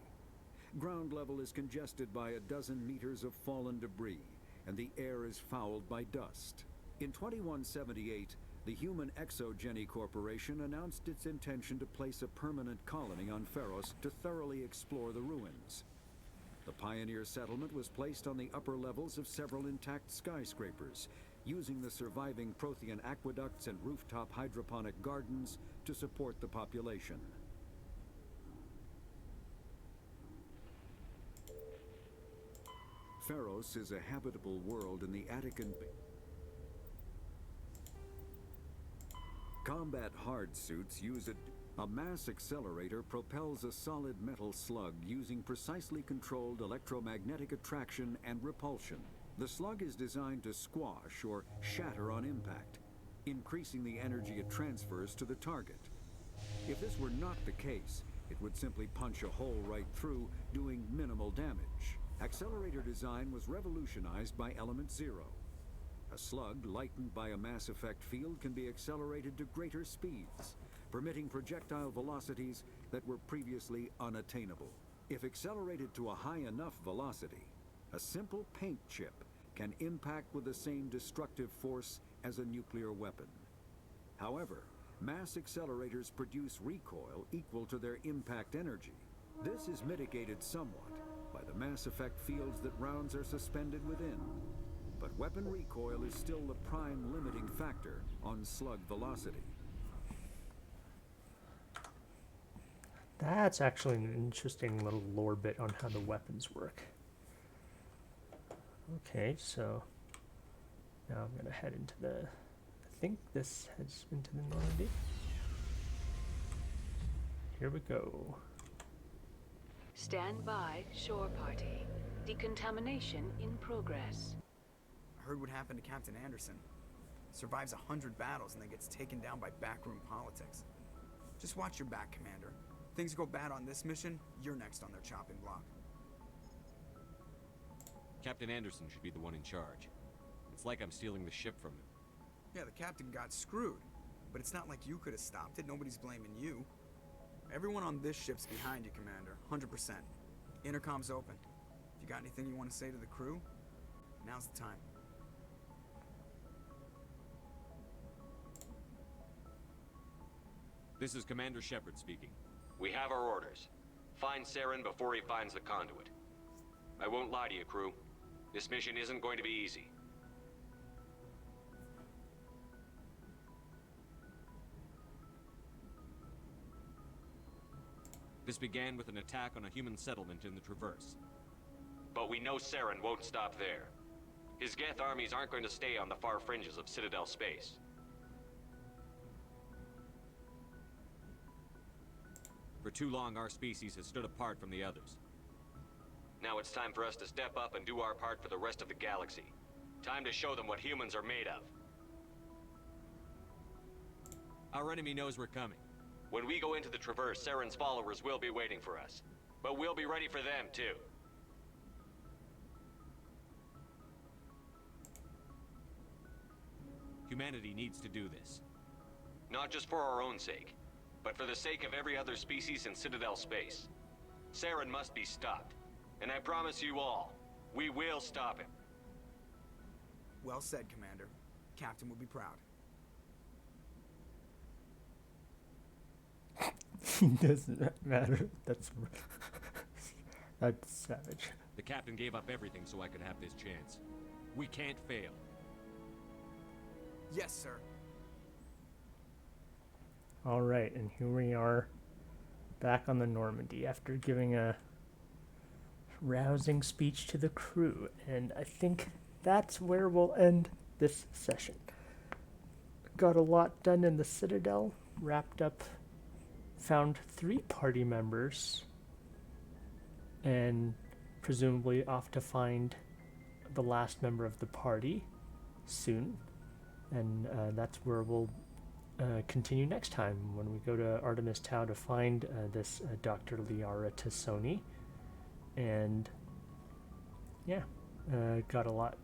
Ground level is congested by a dozen meters of fallen debris, and the air is fouled by dust. In 2178, the Human Exogeny Corporation announced its intention to place a permanent colony on Pharos to thoroughly explore the ruins. The pioneer settlement was placed on the upper levels of several intact skyscrapers, using the surviving Prothean aqueducts and rooftop hydroponic gardens to support the population. Pharos is a habitable world in the Attican... Combat hard suits use a mass accelerator propels a solid metal slug using precisely controlled electromagnetic attraction and repulsion. The slug is designed to squash or shatter on impact, increasing the energy it transfers to the target. If this were not the case, it would simply punch a hole right through, doing minimal damage. Accelerator design was revolutionized by Element Zero. A slug lightened by a mass effect field can be accelerated to greater speeds, permitting projectile velocities that were previously unattainable. If accelerated to a high enough velocity, a simple paint chip can impact with the same destructive force as a nuclear weapon. However, mass accelerators produce recoil equal to their impact energy. This is mitigated somewhat by the mass effect fields that rounds are suspended within. But weapon recoil is still the prime limiting factor on slug velocity. That's actually an interesting little lore bit on how the weapons work. Okay, so now I'm going to head into the... I think this heads into the Normandy. Here we go. Stand by, shore party. Decontamination in progress. I heard what happened to Captain Anderson. Survives 100 battles and then gets taken down by backroom politics. Just watch your back, Commander. Things go bad on this mission, you're next on their chopping block. Captain Anderson should be the one in charge. It's like I'm stealing the ship from him. Yeah, the captain got screwed. But it's not like you could have stopped it. Nobody's blaming you. Everyone on this ship's behind you, Commander. 100%. Intercom's open. If you got anything you want to say to the crew, now's the time. This is Commander Shepard speaking. We have our orders. Find Saren before he finds the conduit. I won't lie to you, crew. This mission isn't going to be easy. This began with an attack on a human settlement in the Traverse. But we know Saren won't stop there. His Geth armies aren't going to stay on the far fringes of Citadel space. For too long, our species has stood apart from the others. Now it's time for us to step up and do our part for the rest of the galaxy. Time to show them what humans are made of. Our enemy knows we're coming. When we go into the Traverse, Saren's followers will be waiting for us. But we'll be ready for them, too. Humanity needs to do this. Not just for our own sake, but for the sake of every other species in Citadel space. Saren must be stopped. And I promise you all, we will stop him. Well said, Commander. Captain will be proud. Doesn't matter. That's savage. The captain gave up everything so I could have this chance. We can't fail. Yes, sir. All right, and here we are back on the Normandy after giving a rousing speech to the crew, and I think that's where we'll end this session. Got a lot done in the Citadel, wrapped up, found 3 party members, and presumably off to find the last member of the party soon, and that's where we'll continue next time when we go to Artemis Tau to find this Dr. Liara Tassoni. And yeah, got a lot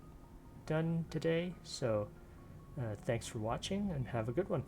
done today, so thanks for watching and have a good one.